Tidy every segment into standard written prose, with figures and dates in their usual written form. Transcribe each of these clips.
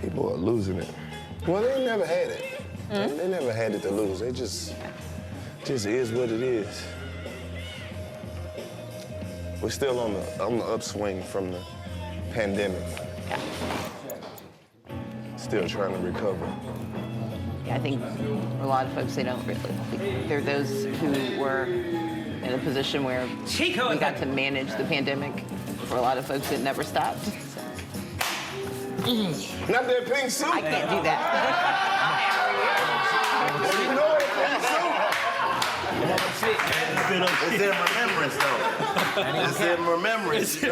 People are losing it. Well, they never had it. They never had it to lose. It just is what it is. We're still on the upswing from the pandemic. Still trying to recover. Yeah, I think a lot of folks, they don't really. There are those who were in a position where we got to manage the pandemic. For a lot of folks, it never stopped. Not that pink suit. I can't do that. You know it, pink suit. It's in remembrance, though. It's in remembrance. In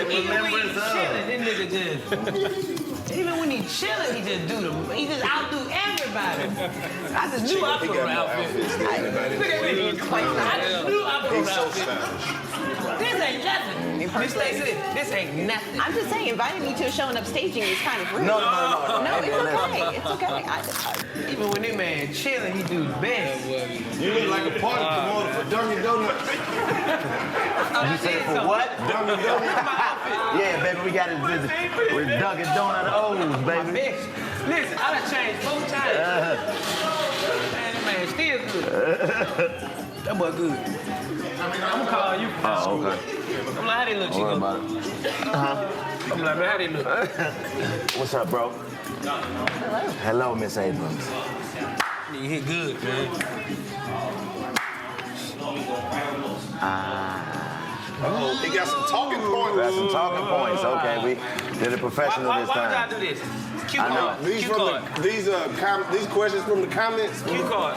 remembrance of. Even when he's chilling, he just outdo everybody. I just knew Opera outfit. I just knew Opera outfit. This ain't nothing. Miss Stacey, this ain't nothing. I'm just saying, inviting me to a show and upstaging is kind of rude. No. No, it's okay. It's okay. Even when this man chilling, he do the best. You look like a party promoter for Dunkin' Donuts. You said for what? Dunkin' Donuts. Yeah, baby, we got it with Dunkin' Donut O's, baby. Bitch. Listen, I done changed 4 times. Man, that man still good. That boy good. I'm gonna call you. Oh, okay. I'm like, how they look, Don't worry Chico? about it. I'm like, man, how they look? What's up, bro? Hello, Miss Abrams. You hit good, man. He got some talking points. Got some talking points. Okay, we did it professional Why this we time. gotta do this? Cue I know. card. These Cue card. these questions from the comments. Cue card.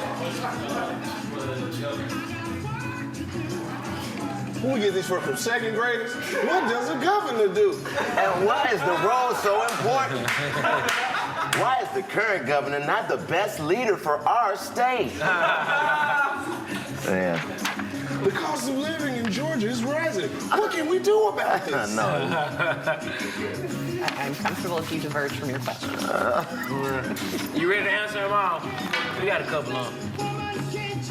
Who we get these from second graders? What does a governor do? And why is the role so important? Why is the current governor not the best leader for our state? Yeah. The cost of living in Georgia is rising. What can we do about this? No. I'm comfortable if you diverge from your question. You ready to answer them all? We got a couple of them.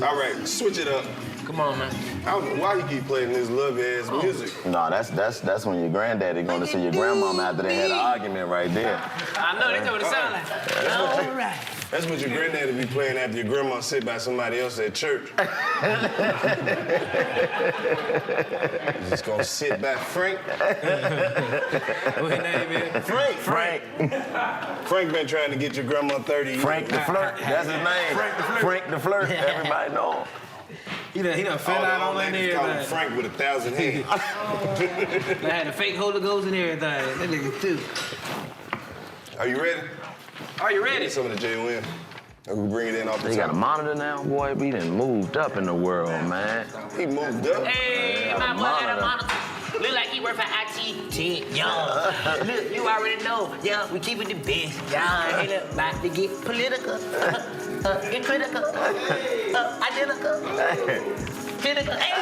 All right, switch it up. Come on, man. I don't know why you keep playing this love-ass music. No, that's when your granddaddy going to see your grandmama after they had an argument right there. I know, that's what it sound like. All right. That's what your granddaddy be playing after your grandma sit by somebody else at church. You just gonna sit by Frank. What his name is? Frank. Frank been trying to get your grandma 30 years. Frank the Flirt. That's his name. Frank the Flirt. Everybody know him. He done fell out on that ladies call him everything. Frank with 1,000 hands. They had the fake Holy Ghost and everything. That nigga too. Are you ready? Are you ready? Get some of the J.O.M. And we bring it in off the They got a top. monitor now, boy. We done moved up in the world, man. He moved up. Hey, Yeah, my boy got a monitor. monitor. Look like he work for IT. Young. Look, you already know. Yeah, we keeping the best. Yeah, ain't about to get political. Get critical. Identical. Critical. Hey,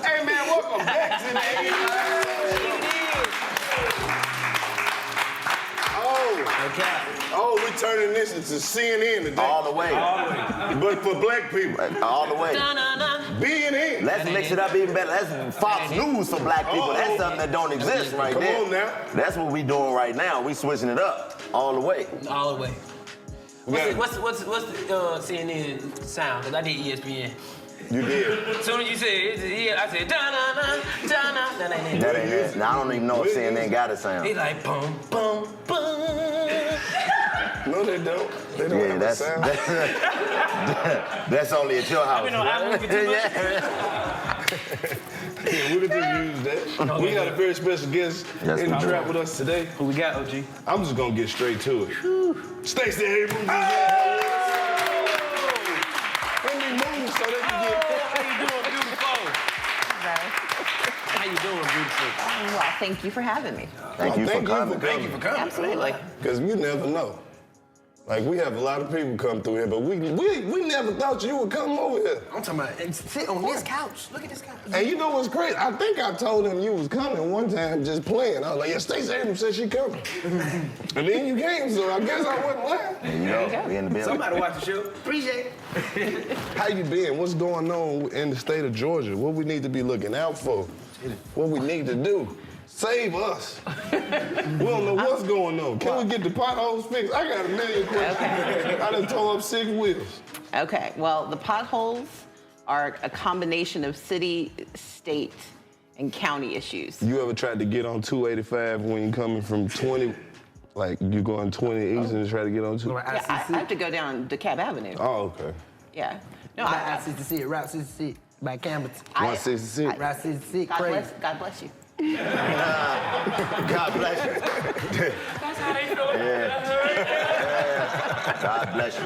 Hey, man, welcome back to the 80s. Oh, we turning this into CNN today. All the way. But for black people, All the way. BNN. Let's mix it up even better. That's Fox News for black people. That's something that don't exist right Come there. on now. That's what we doing right now. We switching it up all the way. all the way. gotta- What's the CNN sound? Cause I did ESPN. You did. As soon as you said it, I said da-na-na, da-na. That ain't it. That ain't it. Now, I don't even know if CNN got a sound. He's like boom, boom, boom. No, they don't. They don't Yeah, have that's a sound. that's only at your house. You know, I move it too much. Yeah, we could just use that. We got a very special guest Yes, in the we do. trap with us today. Who we got, OG? I'm just gonna get straight to it. Stacey Abrams is here. Let me move so they can get. How you doing, beautiful? How you doing, beautiful? Well, thank you for having me. Thank you for coming. Thank you for coming. Absolutely. Because you never know. Like, we have a lot of people come through here, but we never thought you would come over here. I'm talking about sit on this couch. Look at this couch. And you know what's crazy? I think I told him you was coming one time just playing. I was like, yeah, Stacey Abrams said she coming. And then you came, so I guess I wasn't lying. You know, we in the building. Somebody watch the show. Appreciate it. How you been? What's going on in the state of Georgia? What we need to be looking out for? what we need to do. Save us. We don't know what's going on. Can we get the potholes fixed? I got a million questions. I done tore up 6 wheels. Okay, well, the potholes are a combination of city, state, and county issues. You ever tried to get on 285 when you're coming from 20, like you going 20 east and try to get on 2? Yeah, I have to go down DeKalb Avenue. Oh, okay. Yeah. No, I 66, Route 66 by Campbellton. 166. Route 66, crazy. God bless you. God bless you. That's how they feel. Yeah. God bless you.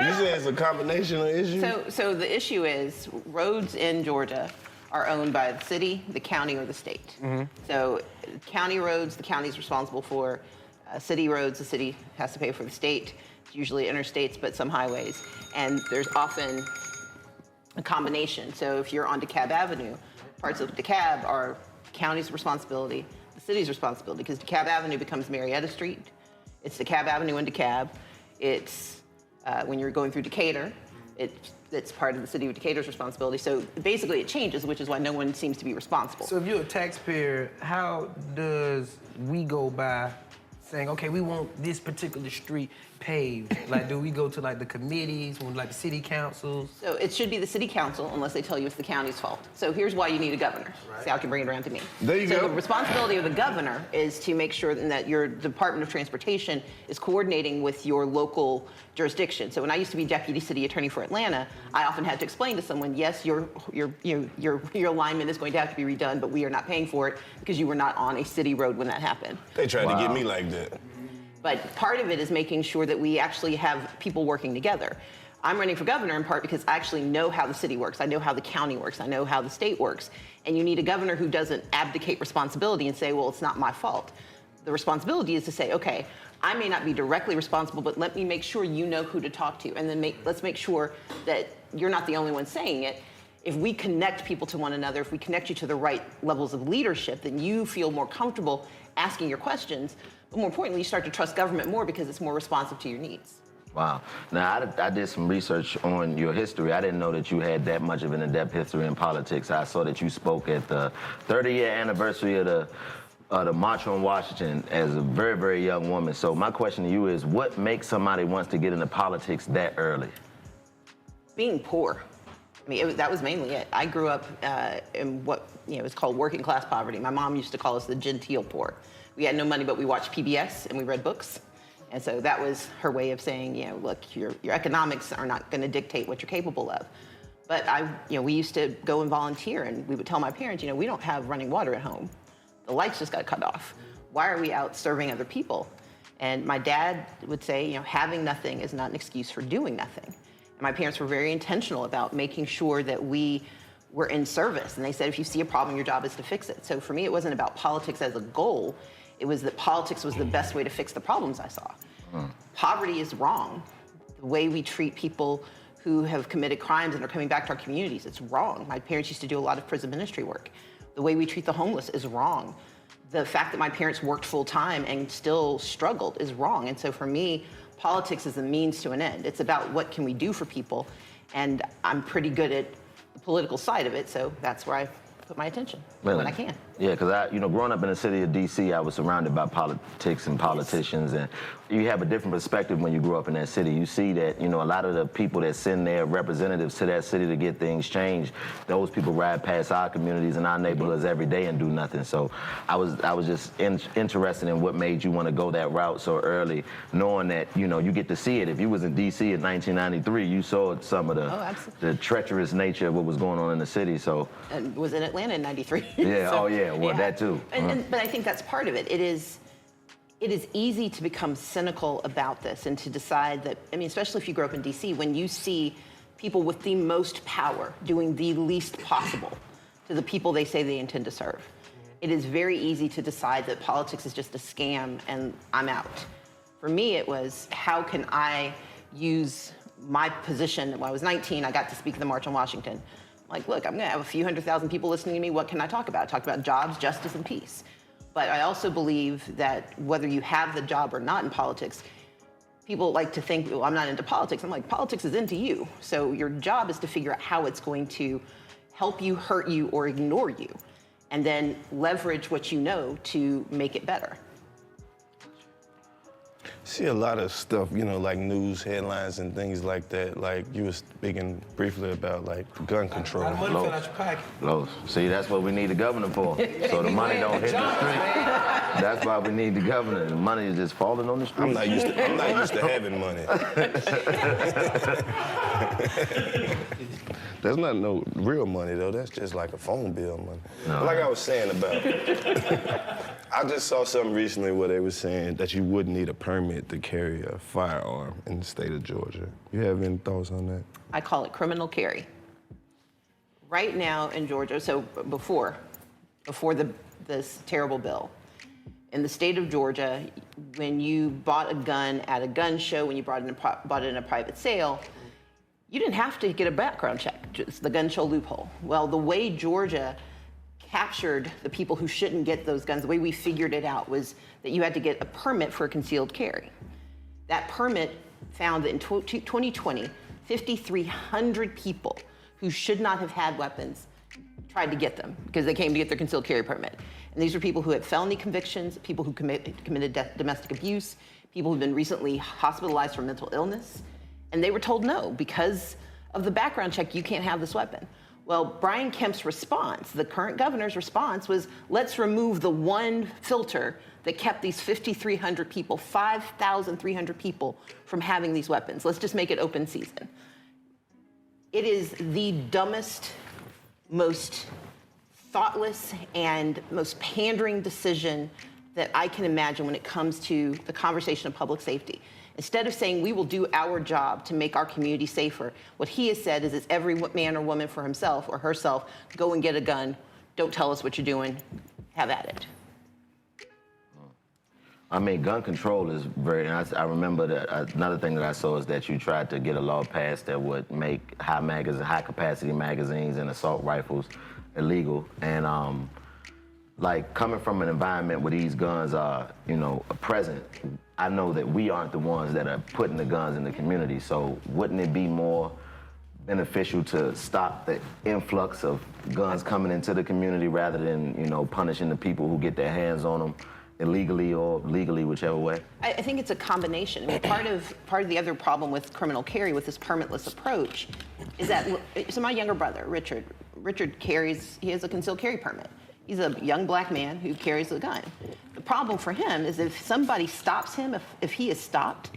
You say it's a combination of issues? So the issue is roads in Georgia are owned by the city, the county, or the state. So county roads, the county is responsible for. City roads, the city has to pay for the state. It's usually interstates, but some highways. And there's often a combination. So if you're on DeKalb Avenue, parts of DeKalb are the county's responsibility, the city's responsibility, because DeKalb Avenue becomes Marietta Street. It's DeKalb Avenue in DeKalb. It's when you're going through Decatur, it's part of the city of Decatur's responsibility. So basically it changes, which is why no one seems to be responsible. So if you're a taxpayer, how does we go by saying, okay, we want this particular street paved? Like, do we go to like the committees, like the city councils? So it should be the city council unless they tell you it's the county's fault. So here's why you need a governor. See how I can bring it around to me. There you go. So the responsibility of the governor is to make sure that your Department of Transportation is coordinating with your local jurisdiction. So when I used to be deputy city attorney for Atlanta, I often had to explain to someone, yes, your alignment is going to have to be redone, but we are not paying for it because you were not on a city road when that happened. They tried to get me like that. But part of it is making sure that we actually have people working together. I'm running for governor in part because I actually know how the city works. I know how the county works. I know how the state works. And you need a governor who doesn't abdicate responsibility and say, well, it's not my fault. The responsibility is to say, okay, I may not be directly responsible, but let me make sure you know who to talk to. And then let's make sure that you're not the only one saying it. If we connect people to one another, if we connect you to the right levels of leadership, then you feel more comfortable asking your questions. But more importantly, you start to trust government more because it's more responsive to your needs. Wow. Now, I did some research on your history. I didn't know that you had that much of an in-depth history in politics. I saw that you spoke at the 30-year anniversary of the March on Washington as a very, very young woman. So my question to you is, what makes somebody wants to get into politics that early? Being poor. I mean, that was mainly it. I grew up in what is called working class poverty. My mom used to call us the genteel poor. We had no money, but we watched PBS and we read books. And so that was her way of saying, look, your economics are not going to dictate what you're capable of. But we used to go and volunteer, and we would tell my parents, we don't have running water at home. The lights just got cut off. Why are we out serving other people? And my dad would say, having nothing is not an excuse for doing nothing. And my parents were very intentional about making sure that we were in service. And they said, if you see a problem, your job is to fix it. So for me, it wasn't about politics as a goal. It was that politics was the best way to fix the problems I saw. Poverty is wrong. The way we treat people who have committed crimes and are coming back to our communities, it's wrong. My parents used to do a lot of prison ministry work. The way we treat the homeless is wrong. The fact that my parents worked full time and still struggled is wrong. And so for me, politics is a means to an end. It's about what can we do for people. And I'm pretty good at the political side of it, so that's where I put my attention when I can. Yeah, because growing up in the city of D.C., I was surrounded by politics and politicians, and you have a different perspective when you grow up in that city. You see that, a lot of the people that send their representatives to that city to get things changed, those people ride past our communities and our neighborhoods every day and do nothing. So I was just interested in what made you want to go that route so early, knowing that, you get to see it. If you was in D.C. in 1993, you saw some of the treacherous nature of what was going on in the city. So and was in Atlanta in 93. Yeah, so, that too. But I think that's part of it. It is easy to become cynical about this and to decide that, especially if you grow up in DC, when you see people with the most power doing the least possible to the people they say they intend to serve, it is very easy to decide that politics is just a scam and I'm out. For me, it was, how can I use my position? When I was 19, I got to speak at the March on Washington. Like, look, I'm going to have a few 100,000 people listening to me. What can I talk about? I talked about jobs, justice, and peace. But I also believe that whether you have the job or not in politics, people like to think, well, I'm not into politics. I'm like, politics is into you. So your job is to figure out how it's going to help you, hurt you, or ignore you, and then leverage what you know to make it better. See a lot of stuff, you know, like news headlines and things like that. Like you were speaking briefly about like gun control. Money fell out your pocket. Low. See, that's what we need the governor for. So the money don't hit the street. That's why we need the governor. The money is just falling on the street. I'm not used to having money. That's not no real money though. That's just like a phone bill money. No. Like I was saying about, I just saw something recently where they were saying that you wouldn't need a permit to carry a firearm in the state of Georgia. You have any thoughts on that? I call it criminal carry. Right now in Georgia, so before this terrible bill, in the state of Georgia, when you bought a gun at a gun show, when you bought it in a private sale, you didn't have to get a background check, just the gun show loophole. Well, the way Georgia captured the people who shouldn't get those guns, the way we figured it out was that you had to get a permit for concealed carry. That permit found that in 2020, 5,300 people who should not have had weapons tried to get them because they came to get their concealed carry permit. And these are people who had felony convictions, people who committed domestic abuse, people who've been recently hospitalized for mental illness. And they were told no, because of the background check, you can't have this weapon. Well, Brian Kemp's response, the current governor's response was, let's remove the one filter that kept these 5,300 people, 5,300 people from having these weapons. Let's just make it open season. It is the dumbest, most thoughtless, and most pandering decision that I can imagine when it comes to the conversation of public safety. Instead of saying we will do our job to make our community safer, what he has said is it's every man or woman for himself or herself, go and get a gun, don't tell us what you're doing, have at it. I mean, gun control is very, and I remember that another thing that I saw is that you tried to get a law passed that would make high capacity magazines and assault rifles illegal. And like coming from an environment where these guns are, you know, present, I know that we aren't the ones that are putting the guns in the community. So wouldn't it be more beneficial to stop the influx of guns coming into the community rather than, you know, punishing the people who get their hands on them illegally or legally, whichever way? I think it's a combination. I mean, part of the other problem with criminal carry with this permitless approach is that, so my younger brother, Richard carries, he has a concealed carry permit. He's a young black man who carries a gun. The problem for him is if somebody stops him, if he is stopped,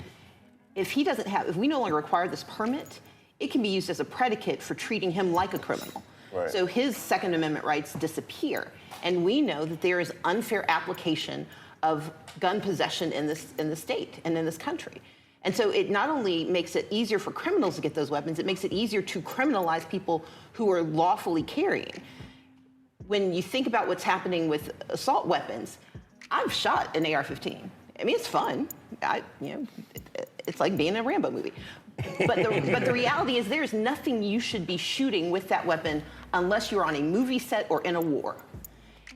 if we no longer require this permit, it can be used as a predicate for treating him like a criminal. Right. So his Second Amendment rights disappear. And we know that there is unfair application of gun possession in the state and in this country. And so it not only makes it easier for criminals to get those weapons, it makes it easier to criminalize people who are lawfully carrying. When you think about what's happening with assault weapons, I've shot an AR-15. I mean, it's fun. It's like being in a Rambo movie. But the reality is there's nothing you should be shooting with that weapon unless you're on a movie set or in a war.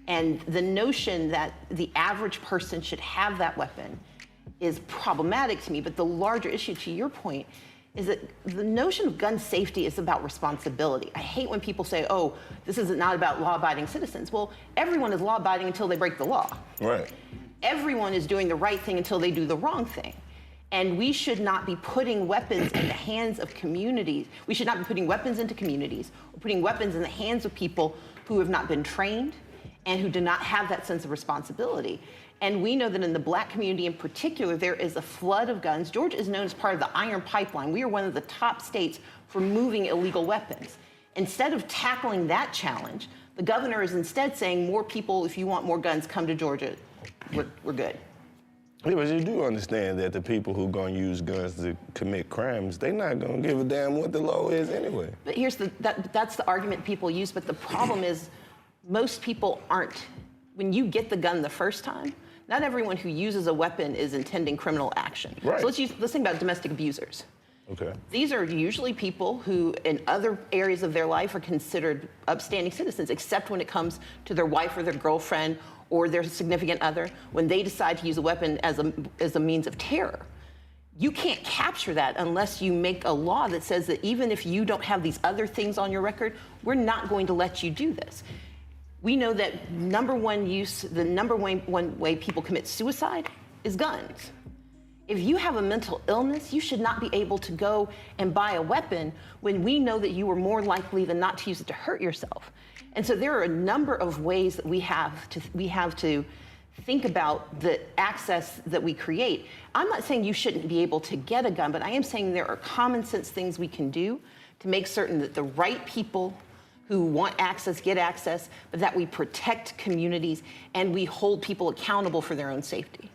And the notion that the average person should have that weapon is problematic to me. But the larger issue, to your point, is that the notion of gun safety is about responsibility. I hate when people say, oh, this is not about law-abiding citizens. Well, everyone is law-abiding until they break the law. Right. Everyone is doing the right thing until they do the wrong thing. And we should not be putting weapons in the hands of communities. We should not be putting weapons into communities or putting weapons in the hands of people who have not been trained and who do not have that sense of responsibility. And we know that in the black community in particular, there is a flood of guns. Georgia is known as part of the Iron Pipeline. We are one of the top states for moving illegal weapons. Instead of tackling that challenge, the governor is instead saying more people, if you want more guns, come to Georgia. We're good. Yeah, but you do understand that the people who gonna use guns to commit crimes, they're not gonna give a damn what the law is anyway. But here's that's the argument people use, but the problem is most people aren't. When you get the gun the first time, not everyone who uses a weapon is intending criminal action. Right. So let's think about domestic abusers. Okay. These are usually people who in other areas of their life are considered upstanding citizens, except when it comes to their wife or their girlfriend or their significant other, when they decide to use a weapon as a means of terror. You can't capture that unless you make a law that says that even if you don't have these other things on your record, we're not going to let you do this. We know that the number one way people commit suicide is guns. If you have a mental illness, you should not be able to go and buy a weapon when we know that you are more likely than not to use it to hurt yourself. And so there are a number of ways that we have to think about the access that we create. I'm not saying you shouldn't be able to get a gun, but I am saying there are common sense things we can do to make certain that the right people who want access get access, but that we protect communities and we hold people accountable for their own safety.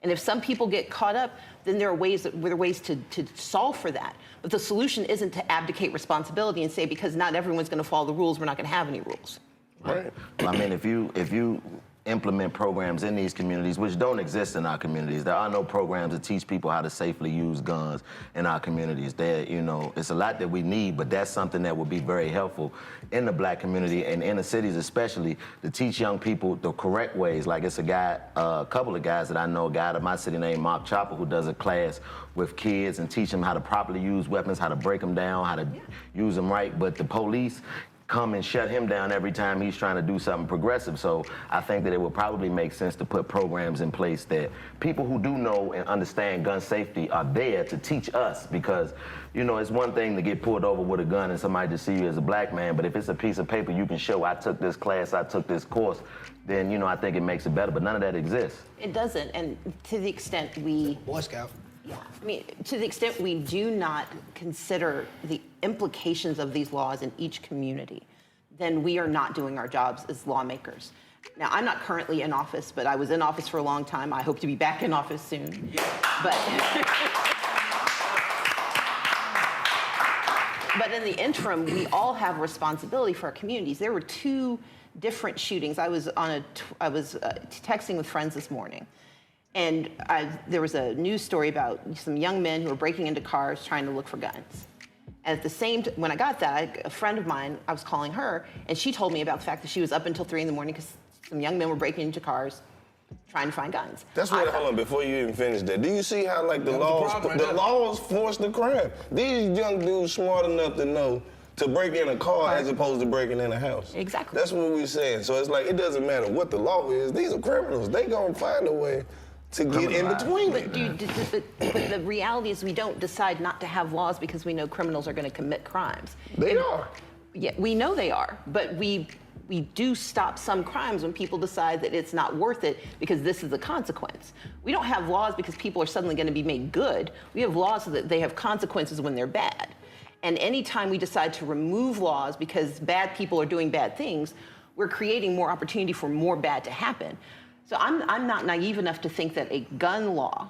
And if some people get caught up, then there are ways to solve for that. But the solution isn't to abdicate responsibility and say, because not everyone's going to follow the rules, we're not going to have any rules. Right. Well, I mean, if you implement programs in these communities, which don't exist in our communities. There are no programs that teach people how to safely use guns in our communities. It's a lot that we need, but that's something that would be very helpful in the Black community and in the cities especially, to teach young people the correct ways. Like it's a couple of guys that I know, a guy out of my city named Mark Chopper, who does a class with kids and teach them how to properly use weapons, how to break them down, how to use them right. But the police come and shut him down every time he's trying to do something progressive. So I think that it would probably make sense to put programs in place that people who do know and understand gun safety are there to teach us, because, it's one thing to get pulled over with a gun and somebody to see you as a Black man, but if it's a piece of paper you can show, I took this class, I took this course, then, I think it makes it better, but none of that exists. It doesn't, and to the extent we... Boy Scout. Yeah, I mean, to the extent we do not consider the implications of these laws in each community, then we are not doing our jobs as lawmakers. Now, I'm not currently in office, but I was in office for a long time. I hope to be back in office soon. But in the interim, we all have responsibility for our communities. There were 2 different shootings. I was texting with friends this morning. And there was a news story about some young men who were breaking into cars trying to look for guns. And at the same time, when I got that, a friend of mine, I was calling her, and she told me about the fact that she was up until 3 in the morning because some young men were breaking into cars trying to find guns. That's what, hold on, before you even finish that, do you see how, like, the laws force the crime? These young dudes smart enough to know to break in a car as opposed to breaking in a house. Exactly. That's what we're saying. So it's like, it doesn't matter what the law is. These are criminals. They gonna find a way to get in between it. But the reality is we don't decide not to have laws because we know criminals are going to commit crimes. They are. Yeah, we know they are, but we do stop some crimes when people decide that it's not worth it because this is the consequence. We don't have laws because people are suddenly going to be made good. We have laws so that they have consequences when they're bad. And anytime we decide to remove laws because bad people are doing bad things, we're creating more opportunity for more bad to happen. So I'm not naive enough to think that a gun law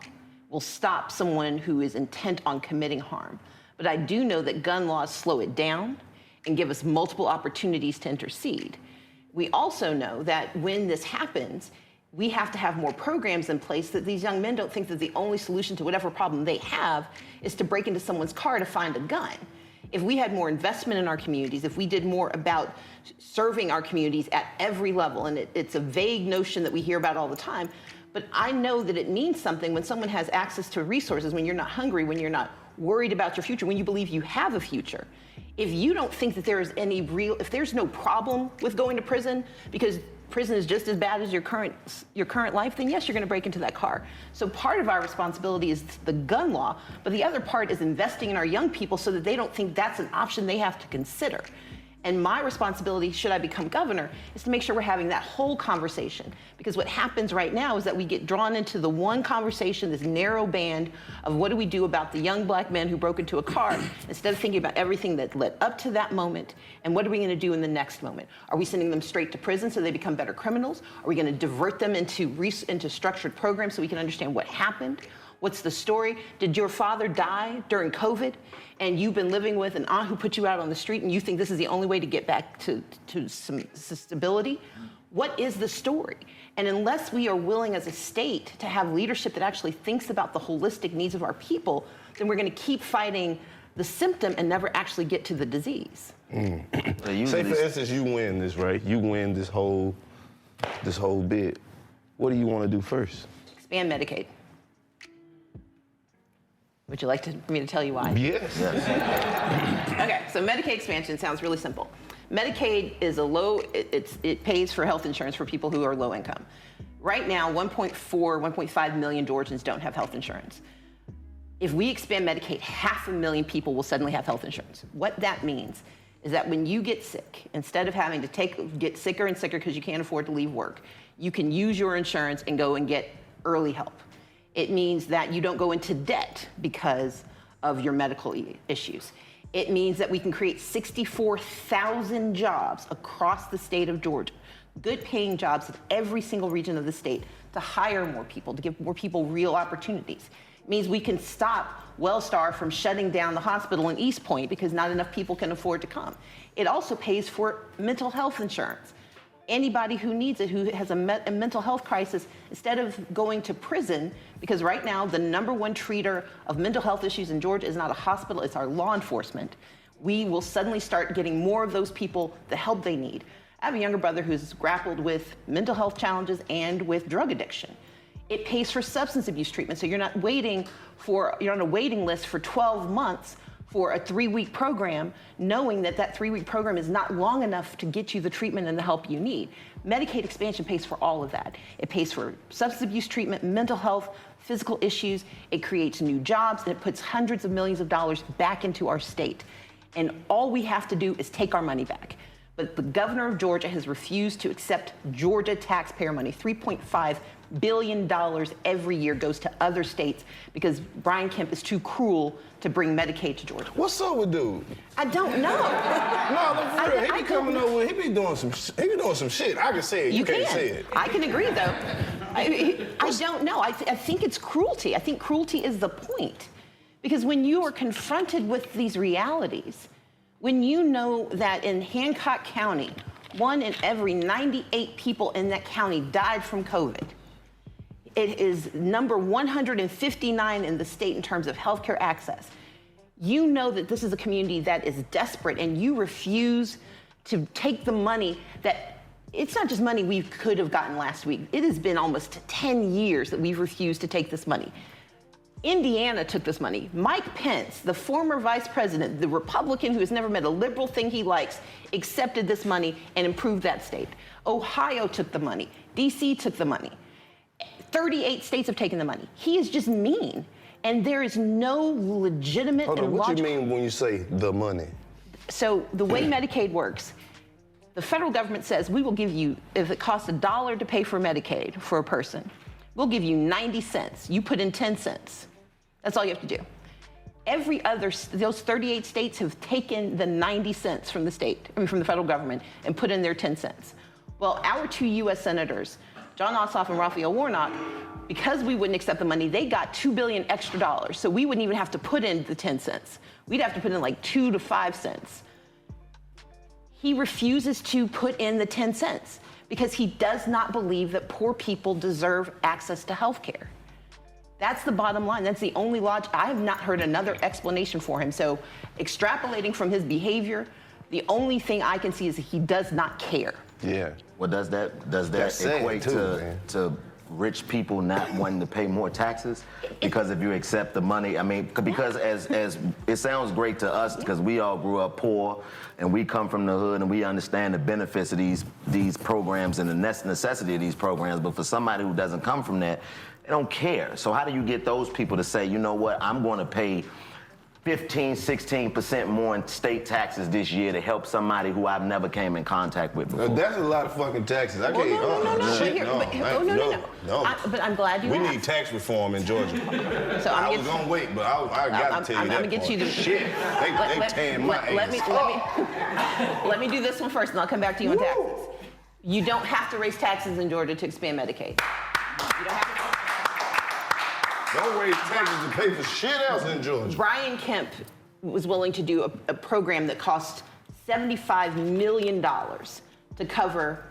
will stop someone who is intent on committing harm. But I do know that gun laws slow it down and give us multiple opportunities to intercede. We also know that when this happens, we have to have more programs in place that these young men don't think that the only solution to whatever problem they have is to break into someone's car to find a gun. If we had more investment in our communities, if we did more about serving our communities at every level, and it's a vague notion that we hear about all the time, but I know that it means something when someone has access to resources, when you're not hungry, when you're not worried about your future, when you believe you have a future. If you don't think that there is if there's no problem with going to prison because prison is just as bad as your current life, then yes, you're going to break into that car. So part of our responsibility is the gun law, but the other part is investing in our young people so that they don't think that's an option they have to consider. And my responsibility, should I become governor, is to make sure we're having that whole conversation. Because what happens right now is that we get drawn into the one conversation, this narrow band of what do we do about the young Black men who broke into a car, instead of thinking about everything that led up to that moment, and what are we going to do in the next moment? Are we sending them straight to prison so they become better criminals? Are we going to divert them into structured programs so we can understand what happened? What's the story? Did your father die during COVID and you've been living with an aunt who put you out on the street and you think this is the only way to get back to some stability? What is the story? And unless we are willing as a state to have leadership that actually thinks about the holistic needs of our people, then we're going to keep fighting the symptom and never actually get to the disease. Say, for instance, you win this, right? You win this whole bid. What do you want to do first? Expand Medicaid. Would you like for me to tell you why? Yes. Okay, so Medicaid expansion sounds really simple. Medicaid is it pays for health insurance for people who are low income. Right now, 1.5 million Georgians don't have health insurance. If we expand Medicaid, 500,000 people will suddenly have health insurance. What that means is that when you get sick, instead of having to get sicker and sicker because you can't afford to leave work, you can use your insurance and go and get early help. It means that you don't go into debt because of your medical issues. It means that we can create 64,000 jobs across the state of Georgia, good paying jobs in every single region of the state, to hire more people, to give more people real opportunities. It means we can stop Wellstar from shutting down the hospital in East Point because not enough people can afford to come. It also pays for mental health insurance. Anybody who needs it, who has a mental health crisis, instead of going to prison, because right now the #1 treater of mental health issues in Georgia is not a hospital, it's our law enforcement. We will suddenly start getting more of those people the help they need. I have a younger brother who's grappled with mental health challenges and with drug addiction. It pays for substance abuse treatment, so you're not on a waiting list for 12 months for a 3-week program, knowing that that 3-week program is not long enough to get you the treatment and the help you need. Medicaid expansion pays for all of that. It pays for substance abuse treatment, mental health, physical issues. It creates new jobs, and it puts hundreds of millions of dollars back into our state. And all we have to do is take our money back. But the governor of Georgia has refused to accept Georgia taxpayer money. $3.5 billion every year goes to other states because Brian Kemp is too cruel to bring Medicaid to Georgia. What's up with dude? I don't know. No, look, for real. He be coming over, he be doing some shit. I can say it, you can't say it. I can agree, though. I don't know. I think it's cruelty. I think cruelty is the point. Because when you are confronted with these realities, when you know that in Hancock County, 1 in every 98 people in that county died from COVID. It is number 159 in the state in terms of healthcare access. You know that this is a community that is desperate, and you refuse to take the money that, it's not just money we could have gotten last week. It has been almost 10 years that we've refused to take this money. Indiana took this money. Mike Pence, the former vice president, the Republican who has never met a liberal thing he likes, accepted this money and improved that state. Ohio took the money. DC took the money. 38 states have taken the money. He is just mean. And there is no legitimate Hold on, and what logical... you mean when you say the money? So the way Medicaid works, the federal government says, we will give you, if it costs $1 to pay for Medicaid for a person, we'll give you 90 cents. You put in 10 cents. That's all you have to do. Those 38 states have taken the 90 cents from the federal government and put in their 10 cents. Well, our 2 U.S. senators, John Ossoff and Raphael Warnock, because we wouldn't accept the money, they got $2 billion extra dollars. So we wouldn't even have to put in the 10 cents. We'd have to put in like 2 to 5 cents. He refuses to put in the 10 cents because he does not believe that poor people deserve access to health care. That's the bottom line. That's the only logic. I have not heard another explanation for him. So extrapolating from his behavior, the only thing I can see is that he does not care. Yeah. Well, does that equate to rich people not wanting to pay more taxes? Because if you accept the money, I mean, because as it sounds great to us because we all grew up poor and we come from the hood and we understand the benefits of these programs and the necessity of these programs. But for somebody who doesn't come from that, they don't care. So how do you get those people to say, you know what, I'm going to pay 15, 16% more in state taxes this year to help somebody who I've never came in contact with before? That's a lot of fucking taxes. I can't. No. But I'm glad you asked. We need tax reform in Georgia. So I was gonna wait, but I got to tell you that. I'm gonna get you to. Shit, they tearing my ass. Let me do this one first, and I'll come back to you on taxes. You don't have to raise taxes in Georgia to expand Medicaid. You don't have to. Don't raise taxes to pay for shit else in Georgia. Brian Kemp was willing to do a program that cost $75 million to cover,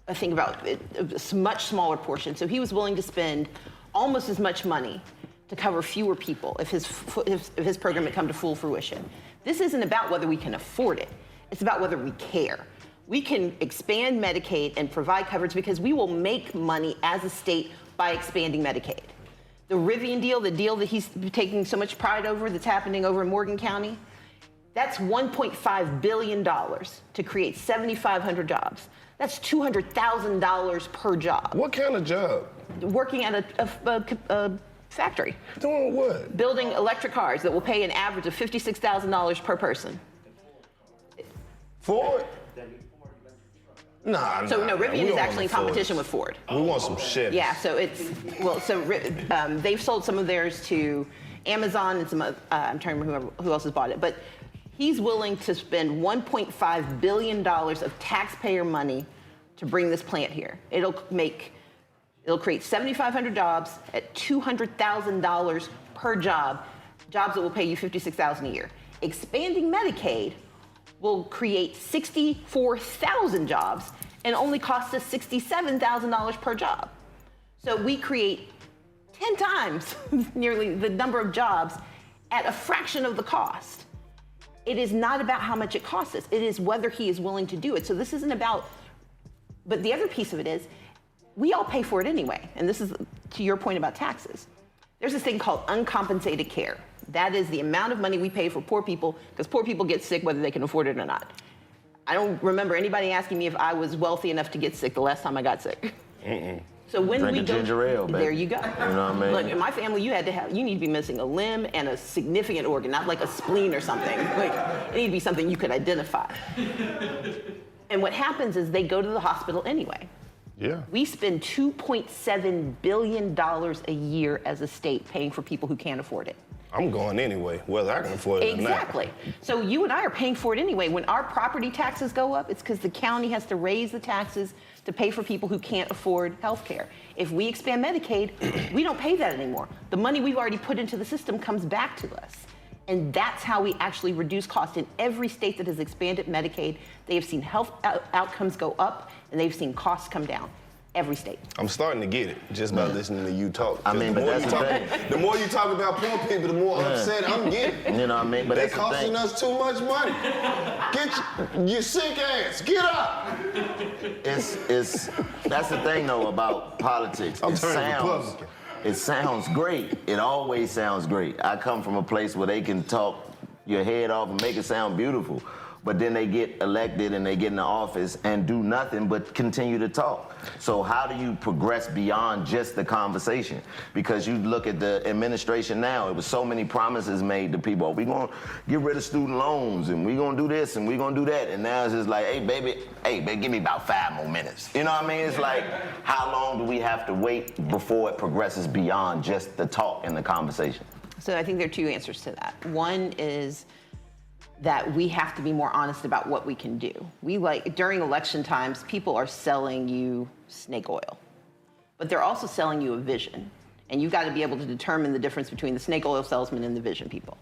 I think, about a much smaller portion. So he was willing to spend almost as much money to cover fewer people if his program had come to full fruition. This isn't about whether we can afford it. It's about whether we care. We can expand Medicaid and provide coverage because we will make money as a state by expanding Medicaid. The Rivian deal, the deal that he's taking so much pride over that's happening over in Morgan County, that's $1.5 billion to create 7,500 jobs. That's $200,000 per job. What kind of job? Working at a factory. Doing what? Building electric cars that will pay an average of $56,000 per person. Ford? Nah. So no, we Rivian is don't actually in want competition Fords. with Ford. We want some Chevys. Yeah, so they've sold some of theirs to Amazon and some, I'm trying to remember who else has bought it, but he's willing to spend $1.5 billion of taxpayer money to bring this plant here. It'll create 7,500 jobs at $200,000 per job, jobs that will pay you $56,000 a year. Expanding Medicaid will create 64,000 jobs and only cost us $67,000 per job. So we create 10 times nearly the number of jobs at a fraction of the cost. It is not about how much it costs us. It is whether he is willing to do it. So this isn't about, but the other piece of it is, we all pay for it anyway. And this is to your point about taxes. There's this thing called uncompensated care. That is the amount of money we pay for poor people, because poor people get sick whether they can afford it or not. I don't remember anybody asking me if I was wealthy enough to get sick the last time I got sick. So when Drink we a go, ginger ale, baby. there you go. You know what I mean? Look, in my family, you need to be missing a limb and a significant organ, not like a spleen or something. Like, it need to be something you could identify. And what happens is they go to the hospital anyway. Yeah. We spend $2.7 billion a year as a state paying for people who can't afford it. I'm going anyway, whether I can afford it or not. Exactly. So you and I are paying for it anyway. When our property taxes go up, it's because the county has to raise the taxes to pay for people who can't afford health care. If we expand Medicaid, we don't pay that anymore. The money we've already put into the system comes back to us. And that's how we actually reduce costs. In every state that has expanded Medicaid, they have seen health outcomes go up and they've seen costs come down. Every state. I'm starting to get it just by listening to you talk. I mean, but that's the thing. The more you talk about poor people, the more upset I'm getting. You know what I mean? But They're that's the thing. costing us too much money. Get your sick ass, get up. That's the thing though about politics. I'm turning Republican. It sounds great. It always sounds great. I come from a place where they can talk your head off and make it sound beautiful. But then they get elected and they get in the office and do nothing but continue to talk. So how do you progress beyond just the conversation? Because you look at the administration now, it was so many promises made to people. We're going to get rid of student loans and we're going to do this and we're going to do that. And now it's just like, hey, baby, give me about 5 more minutes. You know what I mean? It's like, how long do we have to wait before it progresses beyond just the talk and the conversation? So I think there are two answers to that. One is that we have to be more honest about what we can do. During election times, people are selling you snake oil, but they're also selling you a vision. And you've got to be able to determine the difference between the snake oil salesman and the vision people.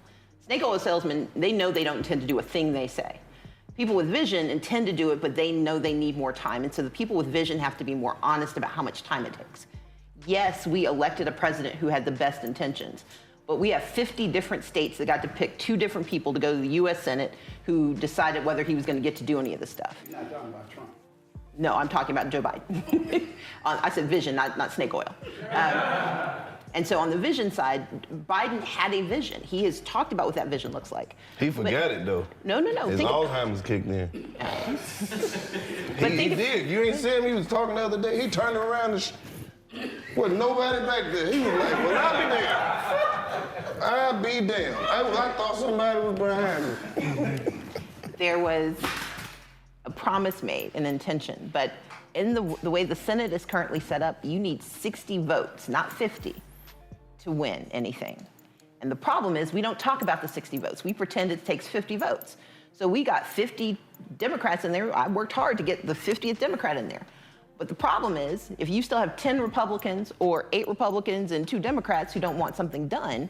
Snake oil salesmen, they know they don't intend to do a thing they say. People with vision intend to do it, but they know they need more time. And so the people with vision have to be more honest about how much time it takes. Yes, we elected a president who had the best intentions, but we have 50 different states that got to pick 2 different people to go to the US Senate who decided whether he was going to get to do any of this stuff. You're not talking about Trump. No, I'm talking about Joe Biden. I said vision, not snake oil. And so on the vision side, Biden had a vision. He has talked about what that vision looks like. He forgot it though. No. His Alzheimer's kicked in. He did. You ain't see him? He was talking the other day. He turned around and wasn't nobody back there. He was like, well, I'll be damned. I thought somebody was behind me. There was a promise made, an intention, but in the way the Senate is currently set up, you need 60 votes, not 50, to win anything. And the problem is we don't talk about the 60 votes. We pretend it takes 50 votes. So we got 50 Democrats in there. I worked hard to get the 50th Democrat in there. But the problem is, if you still have 10 Republicans or 8 Republicans and 2 Democrats who don't want something done,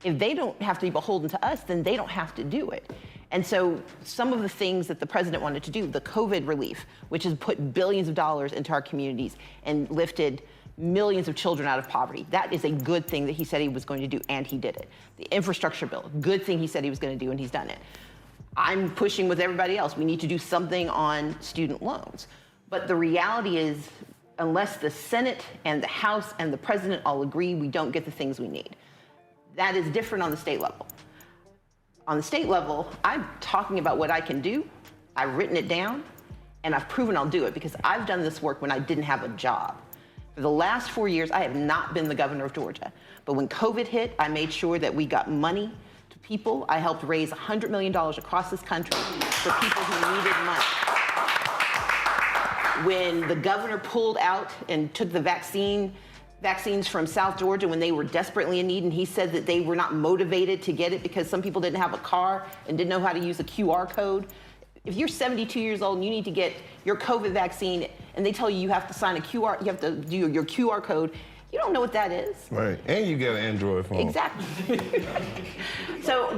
if they don't have to be beholden to us, then they don't have to do it. And so some of the things that the president wanted to do, the COVID relief, which has put billions of dollars into our communities and lifted millions of children out of poverty, that is a good thing that he said he was going to do, and he did it. The infrastructure bill, good thing he said he was going to do, and he's done it. I'm pushing with everybody else. We need to do something on student loans. But the reality is, unless the Senate and the House and the President all agree, we don't get the things we need. That is different on the state level. On the state level, I'm talking about what I can do. I've written it down, and I've proven I'll do it because I've done this work when I didn't have a job. For the last 4 years, I have not been the governor of Georgia. But when COVID hit, I made sure that we got money to people. I helped raise $100 million across this country for people who needed money. When the governor pulled out and took the vaccines from South Georgia when they were desperately in need, and he said that they were not motivated to get it because some people didn't have a car and didn't know how to use a QR code. If you're 72 years old and you need to get your COVID vaccine and they tell you you have to sign a QR, you have to do your QR code, you don't know what that is. Right, and you got an Android phone. Exactly. So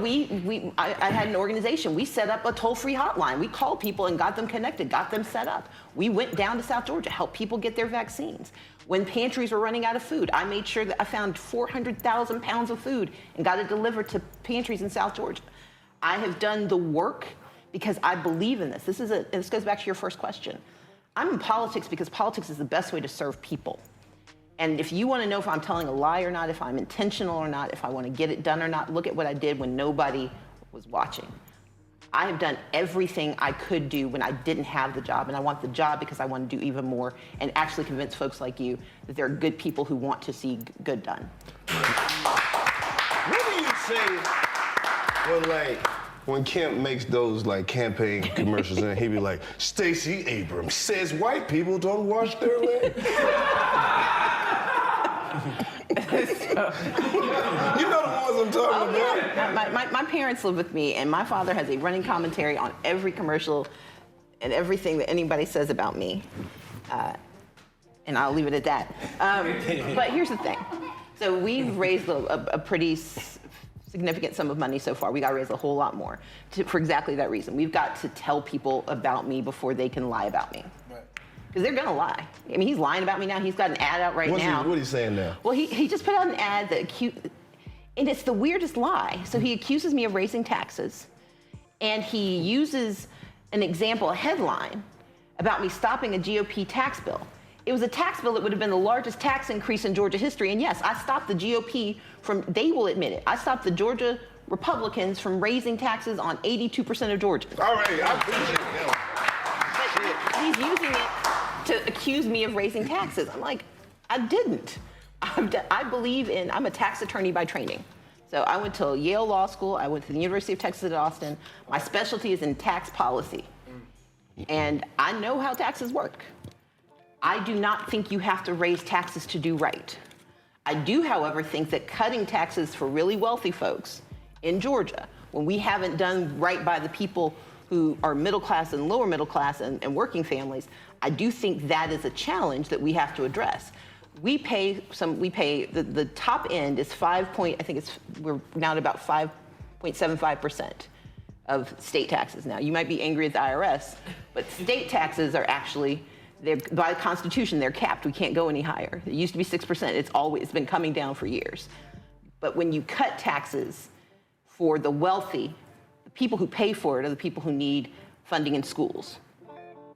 I had an organization. We set up a toll-free hotline. We called people and got them connected, got them set up. We went down to South Georgia, helped people get their vaccines. When pantries were running out of food, I made sure that I found 400,000 pounds of food and got it delivered to pantries in South Georgia. I have done the work because I believe in this. This goes back to your first question. I'm in politics because politics is the best way to serve people. And if you want to know if I'm telling a lie or not, if I'm intentional or not, if I want to get it done or not, look at what I did when nobody was watching. I have done everything I could do when I didn't have the job, and I want the job because I want to do even more and actually convince folks like you that there are good people who want to see good done. What do you say when Kemp makes those campaign commercials and he be like, Stacey Abrams says white people don't wash their legs? You know the ones I'm talking about. Yeah. My parents live with me, and my father has a running commentary on every commercial and everything that anybody says about me. And I'll leave it at that. But here's the thing. So we've raised a pretty significant sum of money so far. We got to raise a whole lot more for exactly that reason. We've got to tell people about me before they can lie about me. Because they're gonna lie. I mean, he's lying about me now. He's got an ad out right now. What are you saying now? Well, he just put out an ad that and it's the weirdest lie. So he accuses me of raising taxes, and he uses an example, a headline, about me stopping a GOP tax bill. It was a tax bill that would have been the largest tax increase in Georgia history, and yes, I stopped the GOP they will admit it, I stopped the Georgia Republicans from raising taxes on 82% of Georgia. All right, I appreciate that. But he's using it to accuse me of raising taxes. I'm like, I didn't. I'm a tax attorney by training. So I went to Yale Law School. I went to the University of Texas at Austin. My specialty is in tax policy. And I know how taxes work. I do not think you have to raise taxes to do right. I do, however, think that cutting taxes for really wealthy folks in Georgia, when we haven't done right by the people who are middle class and lower middle class and working families, I do think that is a challenge that we have to address. The top end is we're now at about 5.75% of state taxes now. You might be angry at the IRS, but state taxes are actually, by Constitution, they're capped. We can't go any higher. It used to be 6%. It's been coming down for years. But when you cut taxes for the wealthy, the people who pay for it are the people who need funding in schools,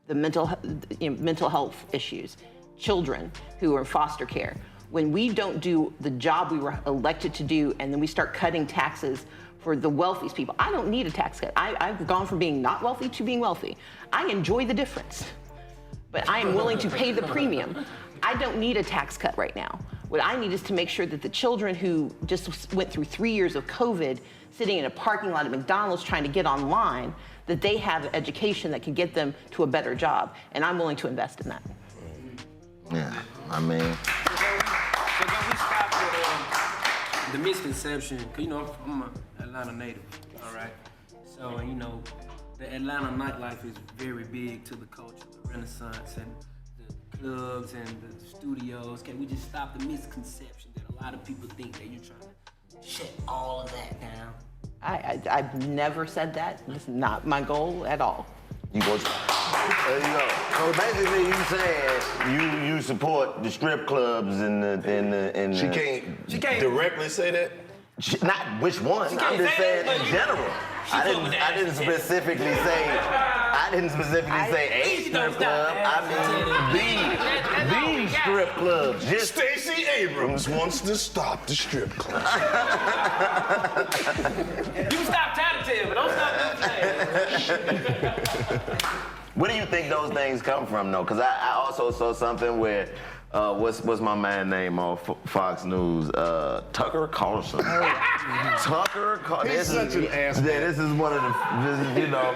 the mental health issues, children who are in foster care. When we don't do the job we were elected to do, and then we start cutting taxes for the wealthiest people. I don't need a tax cut. I've gone from being not wealthy to being wealthy. I enjoy the difference, but I am willing to pay the premium. I don't need a tax cut right now. What I need is to make sure that the children who just went through 3 years of COVID, sitting in a parking lot at McDonald's trying to get online, that they have an education that can get them to a better job. And I'm willing to invest in that. Yeah, I mean. So can we stop with the misconception? Cause I'm an Atlanta native, all right? So, the Atlanta nightlife is very big to the culture, the Renaissance and the clubs and the studios. Can we just stop the misconception that a lot of people think that you're trying to shut all of that down? I've never said that. It's not my goal at all. There you go. So basically, you saying you support the strip clubs and the. She can't directly say that. Not which one. I'm just saying in general. I didn't specifically say a strip club. I mean strip clubs. Just Stacey Abrams wants to stop the strip club. You can stop tattletale, but don't stop doing Where do you think those things come from, though? Because I also saw something where, what's my man name on Fox News? Tucker Carlson. Tucker Carlson. He's such an ass. Yeah, this is one of the, you know,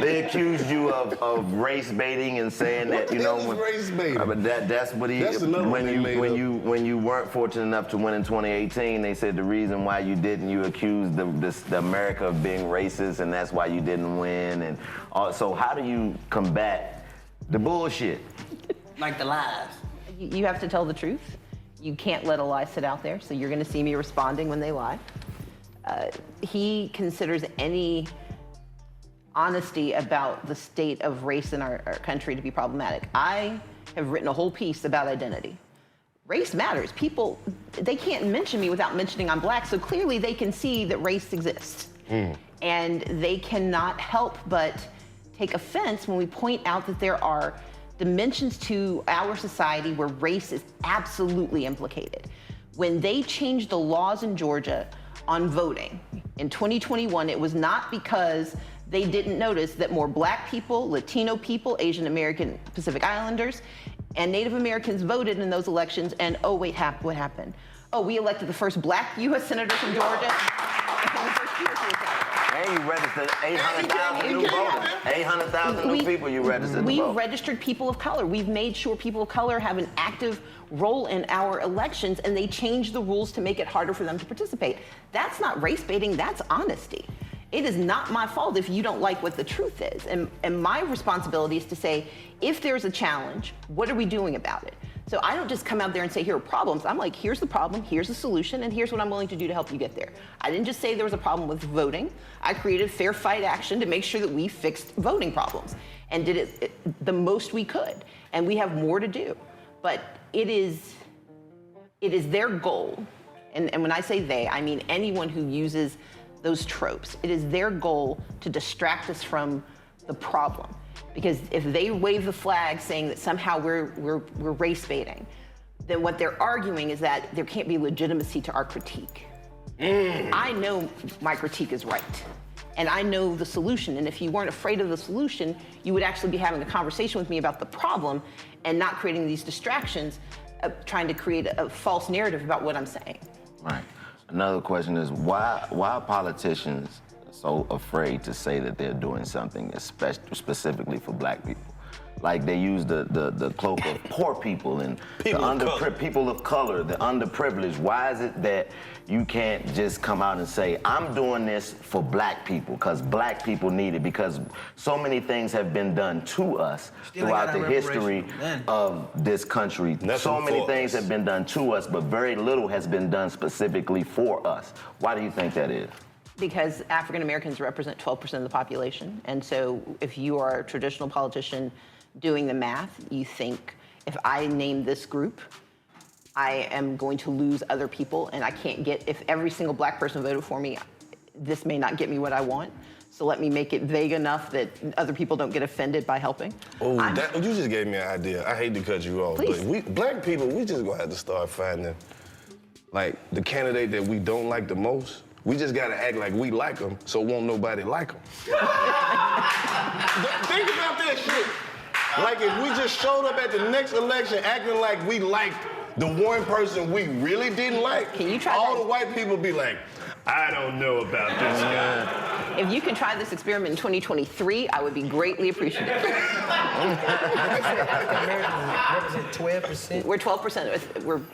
they accused you of race baiting and saying What that, you the know. hell is race baiting? But that's what he. That's another one they made up. When you weren't fortunate enough to win in 2018, they said the reason why you didn't, you accused the America of being racist, and that's why you didn't win. And so how do you combat the bullshit? like the lies. You have to tell the truth. You can't let a lie sit out there, so you're gonna see me responding when they lie. He considers any honesty about the state of race in our country to be problematic. I have written a whole piece about identity. Race matters. People, they can't mention me without mentioning I'm black, so clearly they can see that race exists. And they cannot help but take offense when we point out that there are dimensions to our society where race is absolutely implicated. When they changed the laws in Georgia on voting in 2021, it was not because they didn't notice that more black people, Latino people, Asian American, Pacific Islanders, and Native Americans voted in those elections, and oh wait, what happened? Oh, we elected the first black US senator from Georgia. And you registered 800,000 new voters. 800,000 new people you registered to We've vote. registered people of color. We've made sure people of color have an active role in our elections, and they changed the rules to make it harder for them to participate. That's not race baiting, that's honesty. It is not my fault if you don't like what the truth is. And my responsibility is to say, if there's a challenge, what are we doing about it? So I don't just come out there and say, here are problems. I'm like, here's the problem, here's the solution, and here's what I'm willing to do to help you get there. I didn't just say there was a problem with voting. I created fair fight action to make sure that we fixed voting problems and did it the most we could. And we have more to do. But it is their goal, and when I say they, I mean anyone who uses those tropes. It is their goal to distract us from the problem. Because if they wave the flag saying that somehow we're race baiting, then what they're arguing is that there can't be legitimacy to our critique. I know my critique is right. And I know the solution. And if you weren't afraid of the solution, you would actually be having a conversation with me about the problem and not creating these distractions, trying to create a false narrative about what I'm saying. Right. Another question is, why are politicians so afraid to say that they're doing something specifically for black people? Like they use the cloak of poor people and people of color, the underprivileged. Why is it that you can't just come out and say, I'm doing this for black people because black people need it? Because so many things have been done to us throughout the history of this country. So many things have been done to us, but very little has been done specifically for us. Why do you think that is? Because African Americans represent 12% of the population. And so if you are a traditional politician doing the math, you think, if I name this group, I am going to lose other people, and I can't get, if every single black person voted for me, this may not get me what I want. So let me make it vague enough that other people don't get offended by helping. Oh, you just gave me an idea. I hate to cut you off, Please. but we black people, we just gonna have to start finding, like, the candidate that we don't like the most. We just gotta act like we like them, so won't nobody like them. Think about that shit. Like if we just showed up at the next election acting like we liked the one person we really didn't like, Can you try all that? the white people be like, I don't know about this guy. If you can try this experiment in 2023, I would be greatly appreciative. Represent 12%. We're 12%.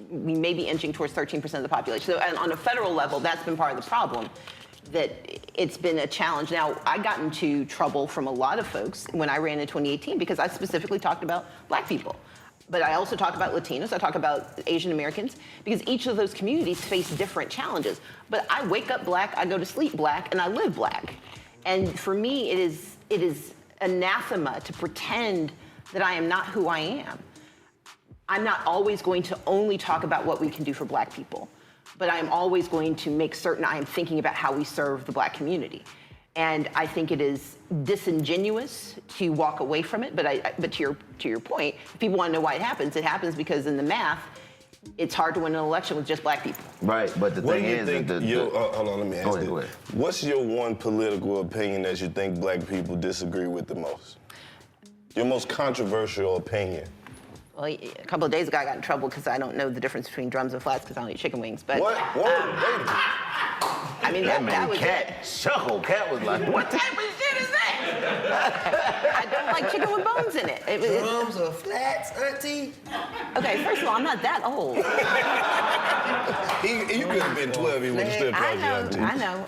We may be inching towards 13% of the population. So and on a federal level, that's been part of the problem, that it's been a challenge. Now, I got into trouble from a lot of folks when I ran in 2018 because I specifically talked about black people. But I also talk about Latinos, I talk about Asian Americans, because each of those communities face different challenges. But I wake up black, I go to sleep black, and I live black. And for me, it is anathema to pretend that I am not who I am. I'm not always going to only talk about what we can do for black people, but I am always going to make certain I am thinking about how we serve the black community. And I think it is disingenuous to walk away from it. But to your point, if people want to know why it happens because in the math, it's hard to win an election with just black people. Right, but the What thing do you is, think? Hold on, let me ask Go you. ahead. What's your one political opinion that you think black people disagree with the most? Your most controversial opinion? Well, a couple of days ago, I got in trouble because I don't know the difference between drums and flats because I don't eat chicken wings. But What? Whoa, wait. I mean, that was it. Chuckle. Cat was like, what type of shit is that? I don't like chicken with bones in it. Drums or flats, auntie? Okay, first of all, I'm not that old. You could have been 12, he would have still called you auntie. I know.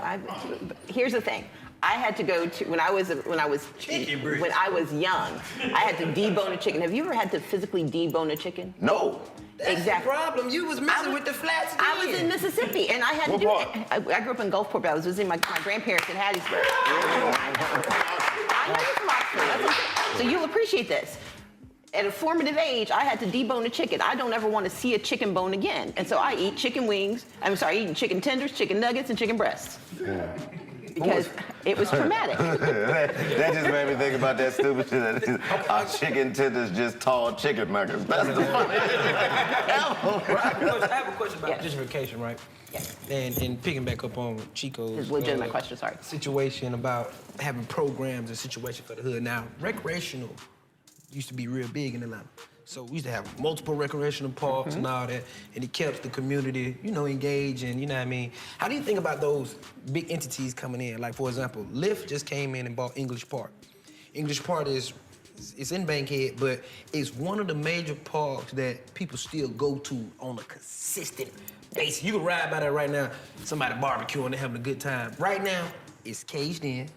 Here's the thing. I had to go to when I was young. I had to debone a chicken. Have you ever had to physically debone a chicken? No. That's Exactly. the problem. You was messing with the flats again. I was in Mississippi, and I had to What do part? it. I grew up in Gulfport, but I was visiting my grandparents in Hattiesburg. I know you're from Oxford. That's okay. So you'll appreciate this. At a formative age, I had to debone a chicken. I don't ever want to see a chicken bone again. And so I eat chicken wings. Eating chicken tenders, chicken nuggets, and chicken breasts. Because it was traumatic. that just made me think about that stupid shit. Our chicken tenders just tall chicken nuggets. That's the funniest thing ever. I have a question about Yes. gentrification, right? Yes. And picking back up on Chico's It's a legitimate question, sorry. situation about having programs and situation for the hood. Now, recreational used to be real big in Atlanta. So we used to have multiple recreational parks and all that, and it kept the community, engaged and, you know what I mean? How do you think about those big entities coming in? Like, for example, Lyft just came in and bought English Park. English Park it's in Bankhead, but it's one of the major parks that people still go to on a consistent basis. You can ride by there right now, somebody barbecuing, they're having a good time. Right now, it's caged in.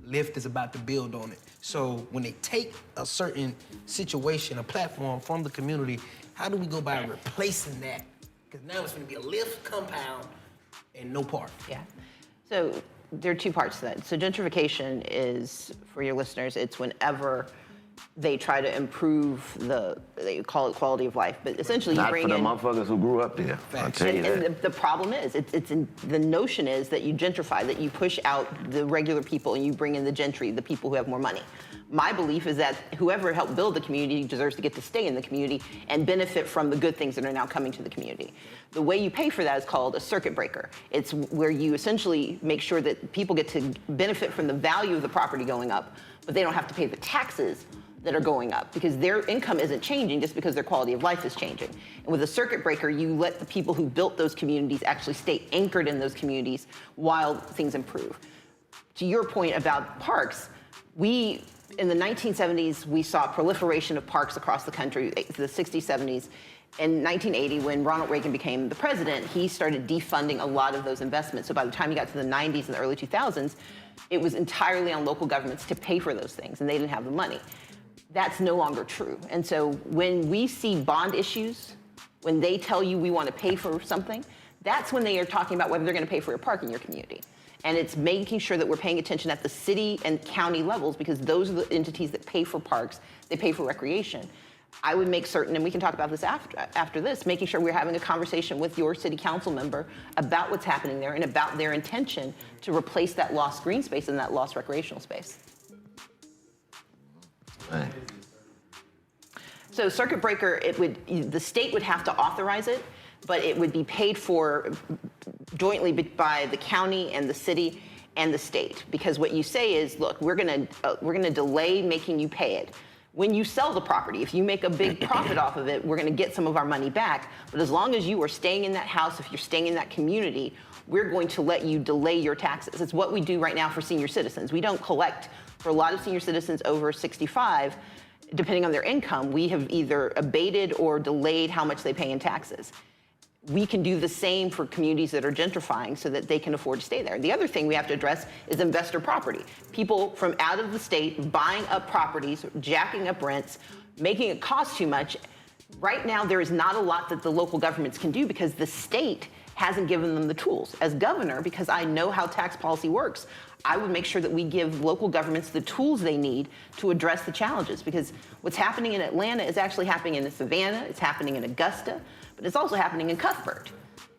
Lyft is about to build on it. So when they take a certain situation, a platform from the community, how do we go by replacing that? Because now it's going to be a Lyft compound and no park. Yeah. So there are two parts to that. So gentrification is, for your listeners, it's whenever they try to improve they call it quality of life, but essentially Not you bring for the in... motherfuckers who grew up there. I'll tell you that. And the problem is, the notion is that you gentrify, that you push out the regular people and you bring in the gentry, the people who have more money. My belief is that whoever helped build the community deserves to get to stay in the community and benefit from the good things that are now coming to the community. The way you pay for that is called a circuit breaker. It's where you essentially make sure that people get to benefit from the value of the property going up, but they don't have to pay the taxes that are going up because their income isn't changing just because their quality of life is changing. And with a circuit breaker, you let the people who built those communities actually stay anchored in those communities while things improve. To your point about parks, in the 1970s, we saw proliferation of parks across the country, the 60s, 70s. In 1980, when Ronald Reagan became the president, he started defunding a lot of those investments. So by the time you got to the 90s and the early 2000s, it was entirely on local governments to pay for those things, and they didn't have the money. That's no longer true. And so when we see bond issues, when they tell you we want to pay for something, that's when they are talking about whether they're going to pay for a park in your community. And it's making sure that we're paying attention at the city and county levels because those are the entities that pay for parks, they pay for recreation. I would make certain, and we can talk about this after this, making sure we're having a conversation with your city council member about what's happening there and about their intention to replace that lost green space and that lost recreational space. Right. So circuit breaker, the state would have to authorize it, but it would be paid for jointly by the county and the city and the state. Because what you say is, look, we're gonna delay making you pay it. When you sell the property, if you make a big profit off of it, we're gonna get some of our money back. But as long as you are staying in that house, if you're staying in that community, we're going to let you delay your taxes. It's what we do right now for senior citizens. We don't collect, for a lot of senior citizens over 65, depending on their income, we have either abated or delayed how much they pay in taxes. We can do the same for communities that are gentrifying so that they can afford to stay there. The other thing we have to address is investor property. People from out of the state buying up properties, jacking up rents, making it cost too much. Right now, there is not a lot that the local governments can do because the state hasn't given them the tools. As governor, because I know how tax policy works, I would make sure that we give local governments the tools they need to address the challenges because what's happening in Atlanta is actually happening in Savannah, it's happening in Augusta, but it's also happening in Cuthbert.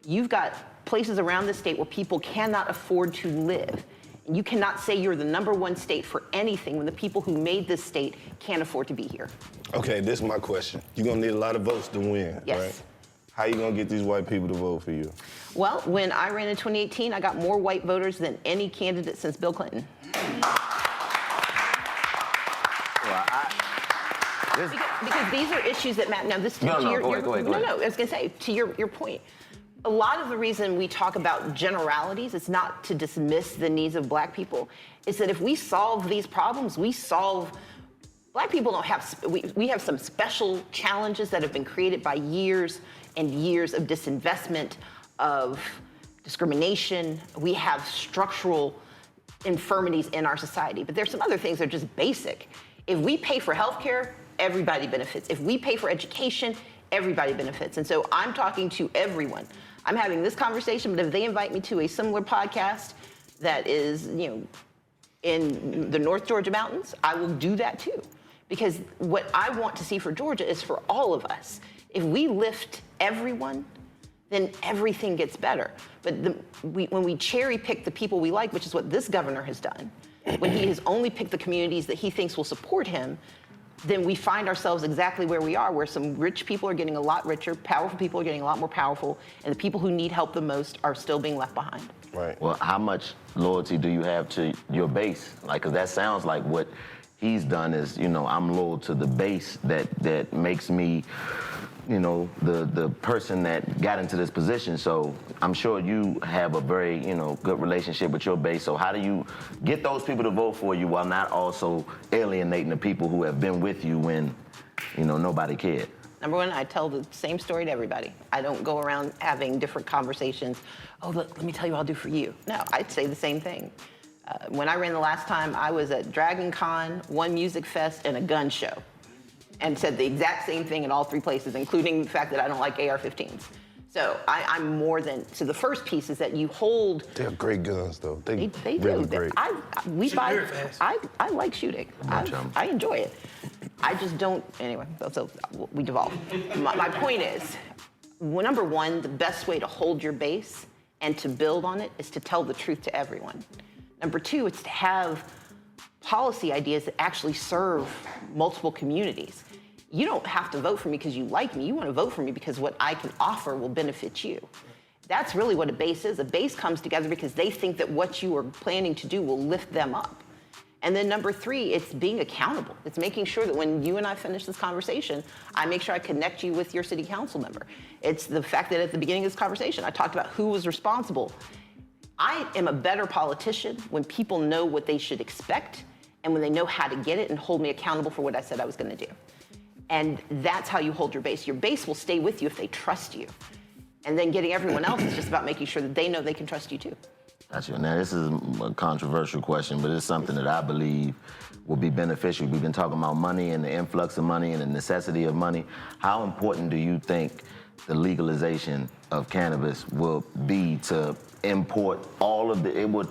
You've got places around the state where people cannot afford to live. And you cannot say you're the #1 state for anything when the people who made this state can't afford to be here. Okay, this is my question. You're gonna need a lot of votes to win, Yes. right? How you gonna get these white people to vote for you? Well, when I ran in 2018, I got more white voters than any candidate since Bill Clinton. Because these are issues that matter. Now, this Go ahead. No, I was gonna say, to your point, a lot of the reason we talk about generalities is not to dismiss the needs of black people. Is that if we solve these problems, black people don't have, we have some special challenges that have been created by years and years of disinvestment, of discrimination. We have structural infirmities in our society, but there's some other things that are just basic. If we pay for healthcare, everybody benefits. If we pay for education, everybody benefits. And so I'm talking to everyone. I'm having this conversation, but if they invite me to a similar podcast that is, in the North Georgia mountains, I will do that too. Because what I want to see for Georgia is for all of us. If we lift everyone, then everything gets better. But when we cherry pick the people we like, which is what this governor has done, when he has only picked the communities that he thinks will support him, then we find ourselves exactly where we are, where some rich people are getting a lot richer, powerful people are getting a lot more powerful, and the people who need help the most are still being left behind. Right. Well, how much loyalty do you have to your base? Like, 'cause that sounds like what he's done is, I'm loyal to the base that makes me, the person that got into this position. So I'm sure you have a very, good relationship with your base. So how do you get those people to vote for you while not also alienating the people who have been with you when, nobody cared? Number one, I tell the same story to everybody. I don't go around having different conversations. Oh, look, let me tell you what I'll do for you. No, I'd say the same thing. When I ran the last time, I was at Dragon Con, one music fest, and a gun show, and said the exact same thing in all three places, including the fact that I don't like AR-15s. So I'm more than, so the first piece is that you hold. They're great guns, though. They do. really great. I like shooting. I enjoy it. I just don't, anyway, so we devolve. My point is, number one, the best way to hold your base and to build on it is to tell the truth to everyone. Number two, it's to have policy ideas that actually serve multiple communities. You don't have to vote for me because you like me. You want to vote for me because what I can offer will benefit you. That's really what a base is. A base comes together because they think that what you are planning to do will lift them up. And then number three, it's being accountable. It's making sure that when you and I finish this conversation, I make sure I connect you with your city council member. It's the fact that at the beginning of this conversation, I talked about who was responsible. I am a better politician when people know what they should expect and when they know how to get it and hold me accountable for what I said I was going to do. And that's how you hold your base. Your base will stay with you if they trust you. And then getting everyone else is just about making sure that they know they can trust you too. Gotcha. Now, this is a controversial question, but it's something that I believe will be beneficial. We've been talking about money and the influx of money and the necessity of money. How important do you think the legalization of cannabis will be to import all of it would,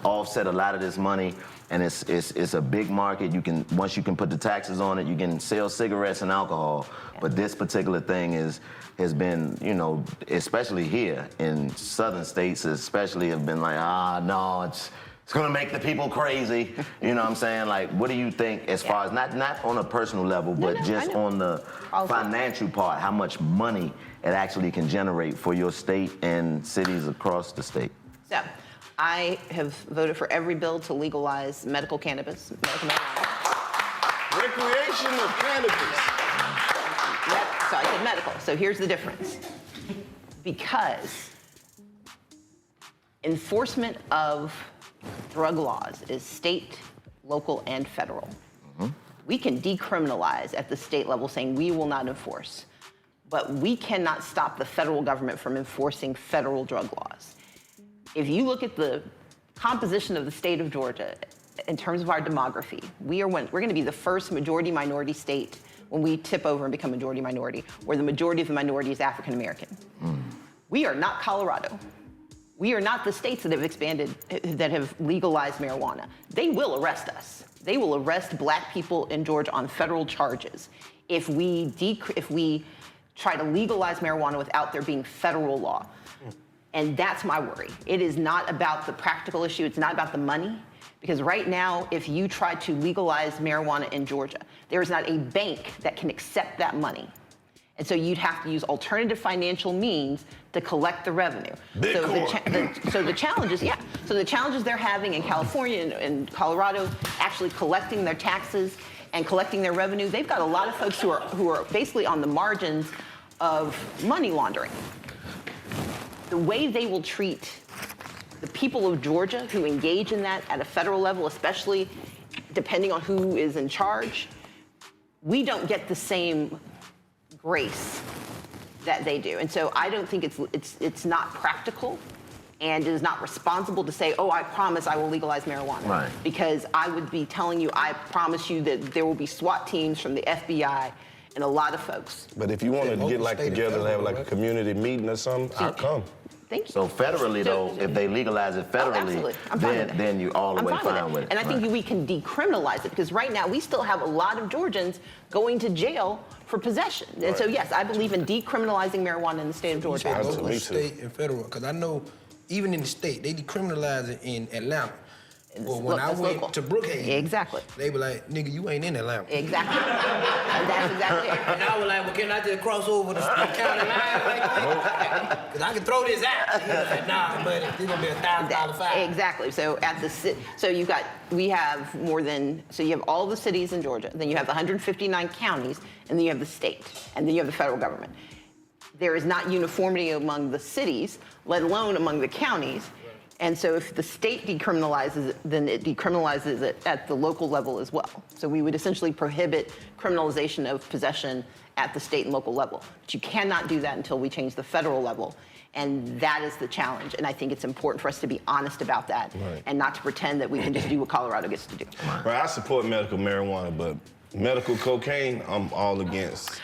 offset a lot of this money, and it's a big market. Once you can put the taxes on it, you can sell cigarettes and alcohol. Yeah. But this particular thing has been, especially here in southern states, especially have been like, no, it's gonna make the people crazy. You know what I'm saying? Like, what do you think as far as, not on a personal level, but just on the financial part, how much money it actually can generate for your state and cities across the state? So, I have voted for every bill to legalize medical cannabis, medical marijuana. Recreation of cannabis. Yep, so I said medical. So here's the difference. Because enforcement of drug laws is state, local, and federal. Mm-hmm. We can decriminalize at the state level saying we will not enforce, but we cannot stop the federal government from enforcing federal drug laws. If you look at the composition of the state of Georgia in terms of our demography, we're going to be the first majority-minority state when we tip over and become majority-minority, where the majority of the minority is African-American. Mm. We are not Colorado. We are not the states that have expanded, that have legalized marijuana. They will arrest us. They will arrest black people in Georgia on federal charges if we try to legalize marijuana without there being federal law. And that's my worry. It is not about the practical issue. It's not about the money. Because right now, if you try to legalize marijuana in Georgia, there is not a bank that can accept that money. And so you'd have to use alternative financial means to collect the revenue. So the challenges, so the challenges they're having in California and Colorado, actually collecting their taxes and collecting their revenue, they've got a lot of folks who are basically on the margins of money laundering. The way they will treat the people of Georgia who engage in that at a federal level, especially depending on who is in charge, we don't get the same grace that they do. And so I don't think it's not practical, and it is not responsible to say, oh, I promise I will legalize marijuana. Right. Because I would be telling you, I promise you that there will be SWAT teams from the FBI and a lot of folks. But if you want to get like together and have like a community meeting or something, I'll come. Thank you. So federally, though, if they legalize it federally, then you're all the way fine with it. And I think we can decriminalize it, because right now we still have a lot of Georgians going to jail for possession. And so, yes, I believe in decriminalizing marijuana in the state of Georgia. Local, state, and federal. Because I know even in the state, they decriminalize it in Atlanta. Well, when I went to Brookhaven, exactly, they were like, nigga, you ain't in Atlanta. Exactly. And that's exactly it. And I was like, well, can I just cross over the county line? Because I can throw this out. He was like, nah, buddy, this gonna be $1,000 fine. Exactly. So we have more than, so you have all the cities in Georgia, then you have the 159 counties, and then you have the state, and then you have the federal government. There is not uniformity among the cities, let alone among the counties. And so if the state decriminalizes it, then it decriminalizes it at the local level as well. So we would essentially prohibit criminalization of possession at the state and local level. But you cannot do that until we change the federal level. And that is the challenge. And I think it's important for us to be honest about that, and not to pretend that we can just do what Colorado gets to do. Right, I support medical marijuana, but medical cocaine, I'm all against.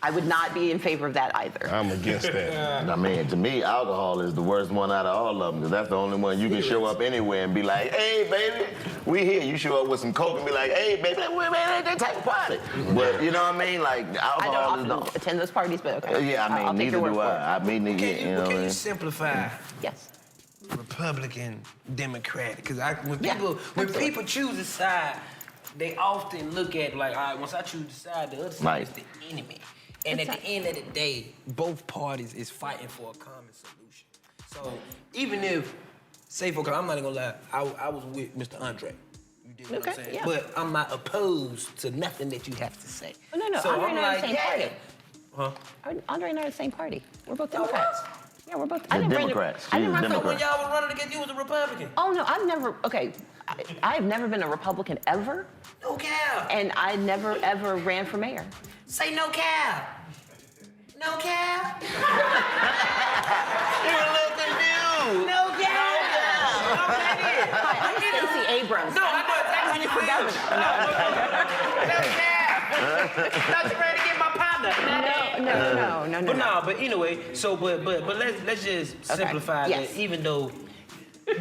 I would not be in favor of that either. I'm against that. I mean, to me, alcohol is the worst one out of all of them, because that's the only one you can show up anywhere and be like, hey, baby, we here. You show up with some coke and be like, hey, baby, man, ain't that type of party. But you know what I mean? Like, alcohol I don't often attend those parties, but okay. Yeah, I mean, neither do I. Can you simplify Yes. Republican, Democratic? Because when people choose a side, they often look at like, all right, once I choose the side, the other side is the enemy. And at the end of the day, both parties is fighting for a common solution. So even if, say for, because I'm not gonna lie, I was with Mr. Andre. You dig what I'm saying? Yeah. But I'm not opposed to nothing that you have to say. Oh, no, So Andre and I are the same party. Huh? Andre and I are the same party. We're both Democrats. Yeah, we're both. Democrats. I didn't run So when y'all were running against you was a Republican? Oh no, I've never been a Republican ever. No cap. And I never ever ran for mayor. Say no cap. No cap. You're a little confused. No cap. Hi, I'm Stacey Abrams. No, I know I'm running for governor. No cap. Not you ready to get my partner. No. But anyway, but let's just simplify Yes. that. Even though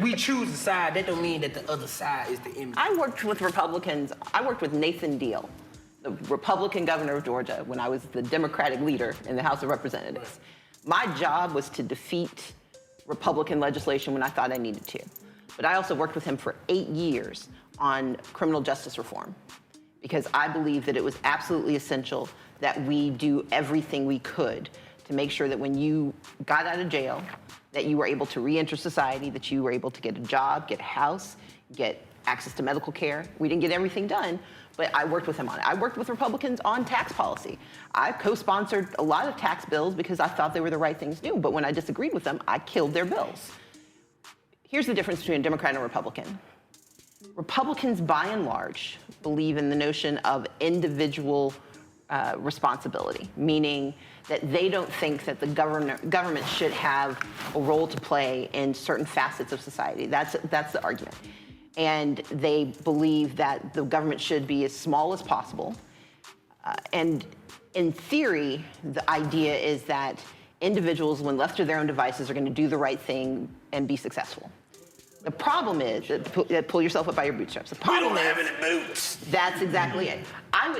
we choose a side, that don't mean that the other side is the enemy. I worked with Republicans. I worked with Nathan Deal, the Republican governor of Georgia, when I was the Democratic leader in the House of Representatives. My job was to defeat Republican legislation when I thought I needed to. But I also worked with him for 8 years on criminal justice reform, because I believe that it was absolutely essential that we do everything we could to make sure that when you got out of jail, that you were able to re-enter society, that you were able to get a job, get a house, get access to medical care. We didn't get everything done, but I worked with him on it. I worked with Republicans on tax policy. I co-sponsored a lot of tax bills because I thought they were the right things to do, but when I disagreed with them, I killed their bills. Here's the difference between a Democrat and a Republican. Republicans, by and large, believe in the notion of individual responsibility, meaning that they don't think that the government should have a role to play in certain facets of society. That's the argument. And they believe that the government should be as small as possible. And in theory, the idea is that individuals, when left to their own devices, are going to do the right thing and be successful. The problem is that pull yourself up by your bootstraps. The problem we don't have any boots. That's exactly it.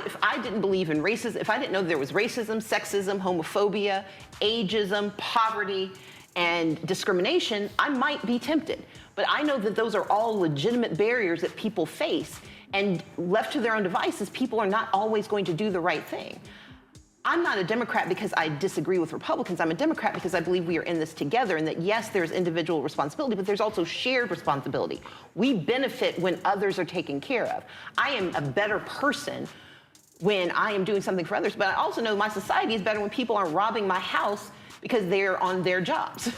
If I didn't believe in racism, if I didn't know there was racism, sexism, homophobia, ageism, poverty, and discrimination, I might be tempted. But I know that those are all legitimate barriers that people face. And left to their own devices, people are not always going to do the right thing. I'm not a Democrat because I disagree with Republicans. I'm a Democrat because I believe we are in this together, and that yes, there's individual responsibility, but there's also shared responsibility. We benefit when others are taken care of. I am a better person when I am doing something for others, but I also know my society is better when people aren't robbing my house because they're on their jobs.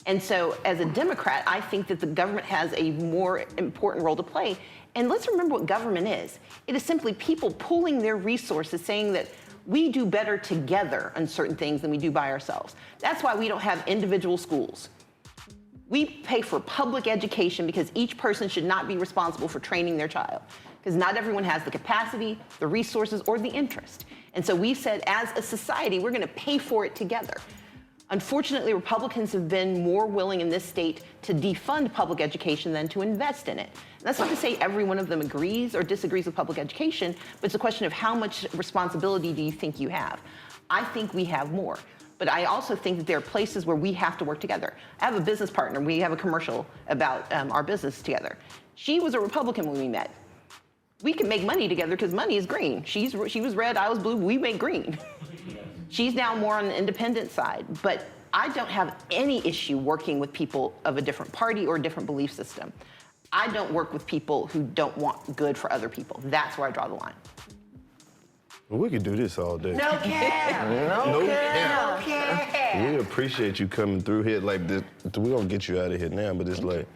And so as a Democrat, I think that the government has a more important role to play. And let's remember what government is. It is simply people pooling their resources, saying that we do better together on certain things than we do by ourselves. That's why we don't have individual schools. We pay for public education because each person should not be responsible for training their child, because not everyone has the capacity, the resources, or the interest. And so we said, as a society, we're going to pay for it together. Unfortunately, Republicans have been more willing in this state to defund public education than to invest in it. And that's not to say every one of them agrees or disagrees with public education, but it's a question of how much responsibility do you think you have? I think we have more. But I also think that there are places where we have to work together. I have a business partner. We have a commercial about our business together. She was a Republican when we met. We can make money together because money is green. She was red, I was blue, we make green. She's now more on the independent side, but I don't have any issue working with people of a different party or a different belief system. I don't work with people who don't want good for other people. That's where I draw the line. Well, we could do this all day. No cap. No cap. No cap. We appreciate you coming through here like this. We're gonna get you out of here now, but it's like,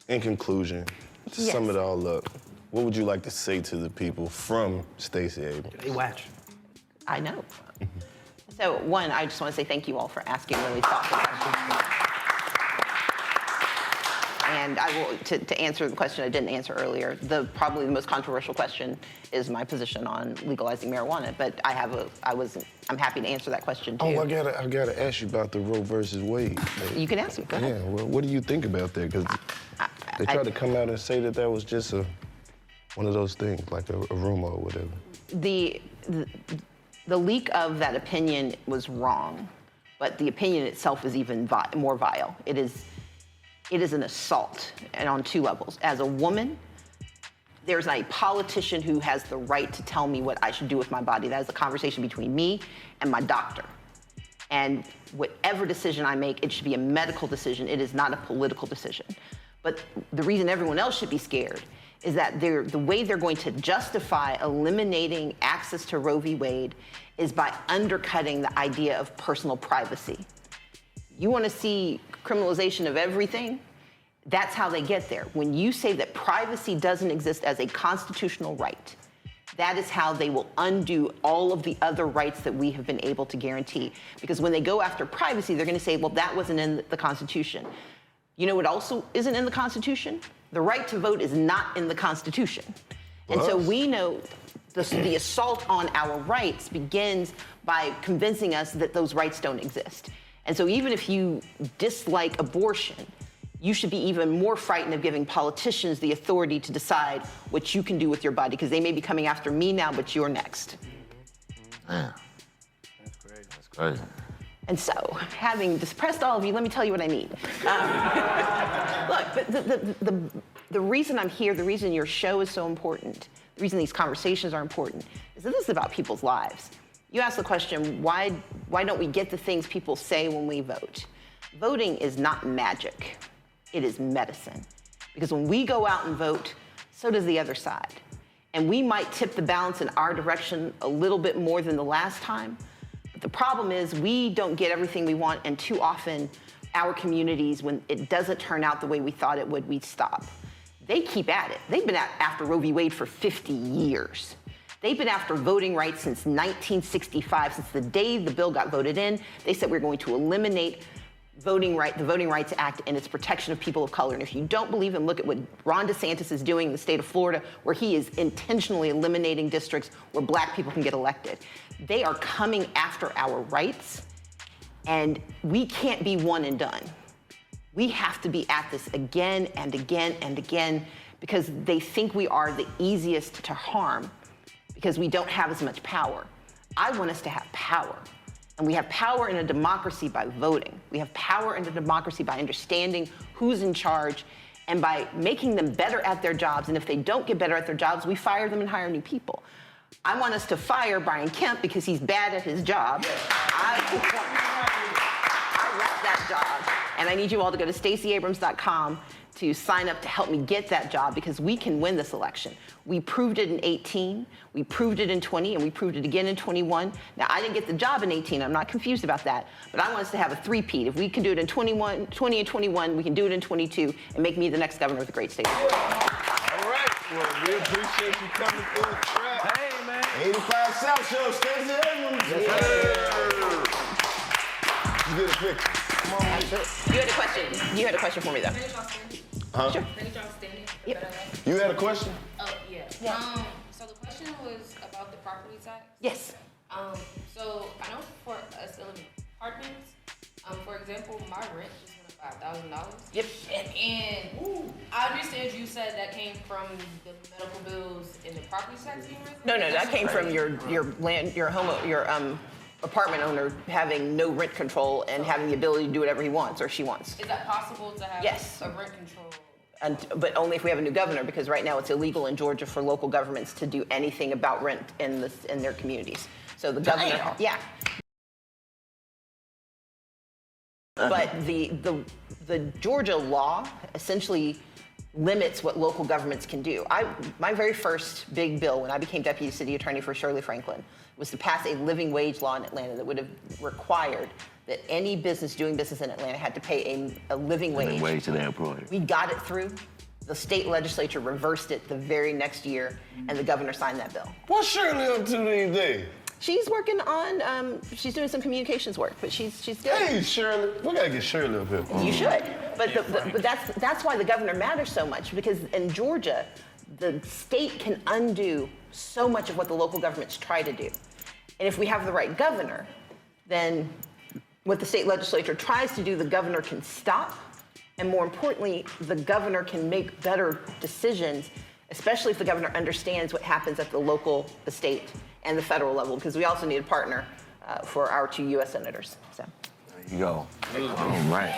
in conclusion, to sum it all up, what would you like to say to the people from Stacey Abrams? They watch. I know. So one, I just want to say thank you all for asking really thoughtful questions. And I will, to answer the question I didn't answer earlier, probably the most controversial question is my position on legalizing marijuana. But I'm happy to answer that question too. Oh, I gotta ask you about the Roe versus Wade. You can ask me. Go ahead. Yeah. Well, what do you think about that? Because they tried to come out and say that was just one of those things, like a rumor or whatever. The leak of that opinion was wrong, but the opinion itself is even more vile. It is an assault, and on two levels. As a woman, there's a politician who has the right to tell me what I should do with my body. That is a conversation between me and my doctor. And whatever decision I make, it should be a medical decision. It is not a political decision. But the reason everyone else should be scared is that the way they're going to justify eliminating access to Roe v. Wade is by undercutting the idea of personal privacy. You want to see criminalization of everything? That's how they get there. When you say that privacy doesn't exist as a constitutional right, that is how they will undo all of the other rights that we have been able to guarantee. Because when they go after privacy, they're going to say, well, that wasn't in the Constitution. You know what also isn't in the Constitution? The right to vote is not in the Constitution. And so we know the assault on our rights begins by convincing us that those rights don't exist. And so even if you dislike abortion, you should be even more frightened of giving politicians the authority to decide what you can do with your body, because they may be coming after me now, but you're next. Man, that's crazy. That's crazy. And so, having depressed all of you, let me tell you what I need. Look, the reason I'm here, the reason your show is so important, the reason these conversations are important, is that this is about people's lives. You ask the question, why don't we get the things people say when we vote? Voting is not magic. It is medicine. Because when we go out and vote, so does the other side. And we might tip the balance in our direction a little bit more than the last time. But the problem is we don't get everything we want, and too often our communities, when it doesn't turn out the way we thought it would, we stop. They keep at it. They've been after Roe v. Wade for 50 years. They've been after voting rights since 1965, since the day the bill got voted in. They said we're going to eliminate the Voting Rights Act and its protection of people of color. And if you don't believe him, look at what Ron DeSantis is doing in the state of Florida, where he is intentionally eliminating districts where black people can get elected. They are coming after our rights, and we can't be one and done. We have to be at this again and again and again, because they think we are the easiest to harm because we don't have as much power. I want us to have power. And we have power in a democracy by voting. We have power in a democracy by understanding who's in charge and by making them better at their jobs. And if they don't get better at their jobs, we fire them and hire new people. I want us to fire Brian Kemp because he's bad at his job. I left that job. And I need you all to go to StaceyAbrams.com to sign up to help me get that job because we can win this election. We proved it in 18, we proved it in 20, and we proved it again in 21. Now, I didn't get the job in 18, I'm not confused about that, but I want us to have a three-peat. If we can do it in 20 and 21, we can do it in 22 and make me the next governor of the great state. All right, well, we appreciate you coming through the track. Hey, man. 85 South Show, Stacey Abrams. Yes, you get a picture. Come on, You had a question. You had a question for me, though. Huh? Sure. Yep. You had a question? Oh, yeah. So the question was about the property tax. Yes. So I know for us living in apartments, for example, my rent just went up $5,000. Yep. And I understand you said that came from the medical bills and the property tax being raised. No, that came from your apartment owner having no rent control and having the ability to do whatever he wants or she wants. Is that possible to have Yes. a rent control? But only if we have a new governor, because right now it's illegal in Georgia for local governments to do anything about rent in their communities. So the governor, yeah. But the Georgia law essentially limits what local governments can do. My very first big bill when I became deputy city attorney for Shirley Franklin was to pass a living wage law in Atlanta that would have required that any business doing business in Atlanta had to pay a living wage. Wage to their employees. We got it through. The state legislature reversed it the very next year, and the governor signed that bill. What's Shirley up to these days? She's working on, she's doing some communications work, but she's good. Hey, Shirley. We gotta get Shirley up here. You should. But that's why the governor matters so much, because in Georgia, the state can undo so much of what the local governments try to do. And if we have the right governor, then what the state legislature tries to do, the governor can stop. And more importantly, the governor can make better decisions, especially if the governor understands what happens at the local, the state, and the federal level, because we also need a partner for our 2 U.S. senators. So. There you go. All right.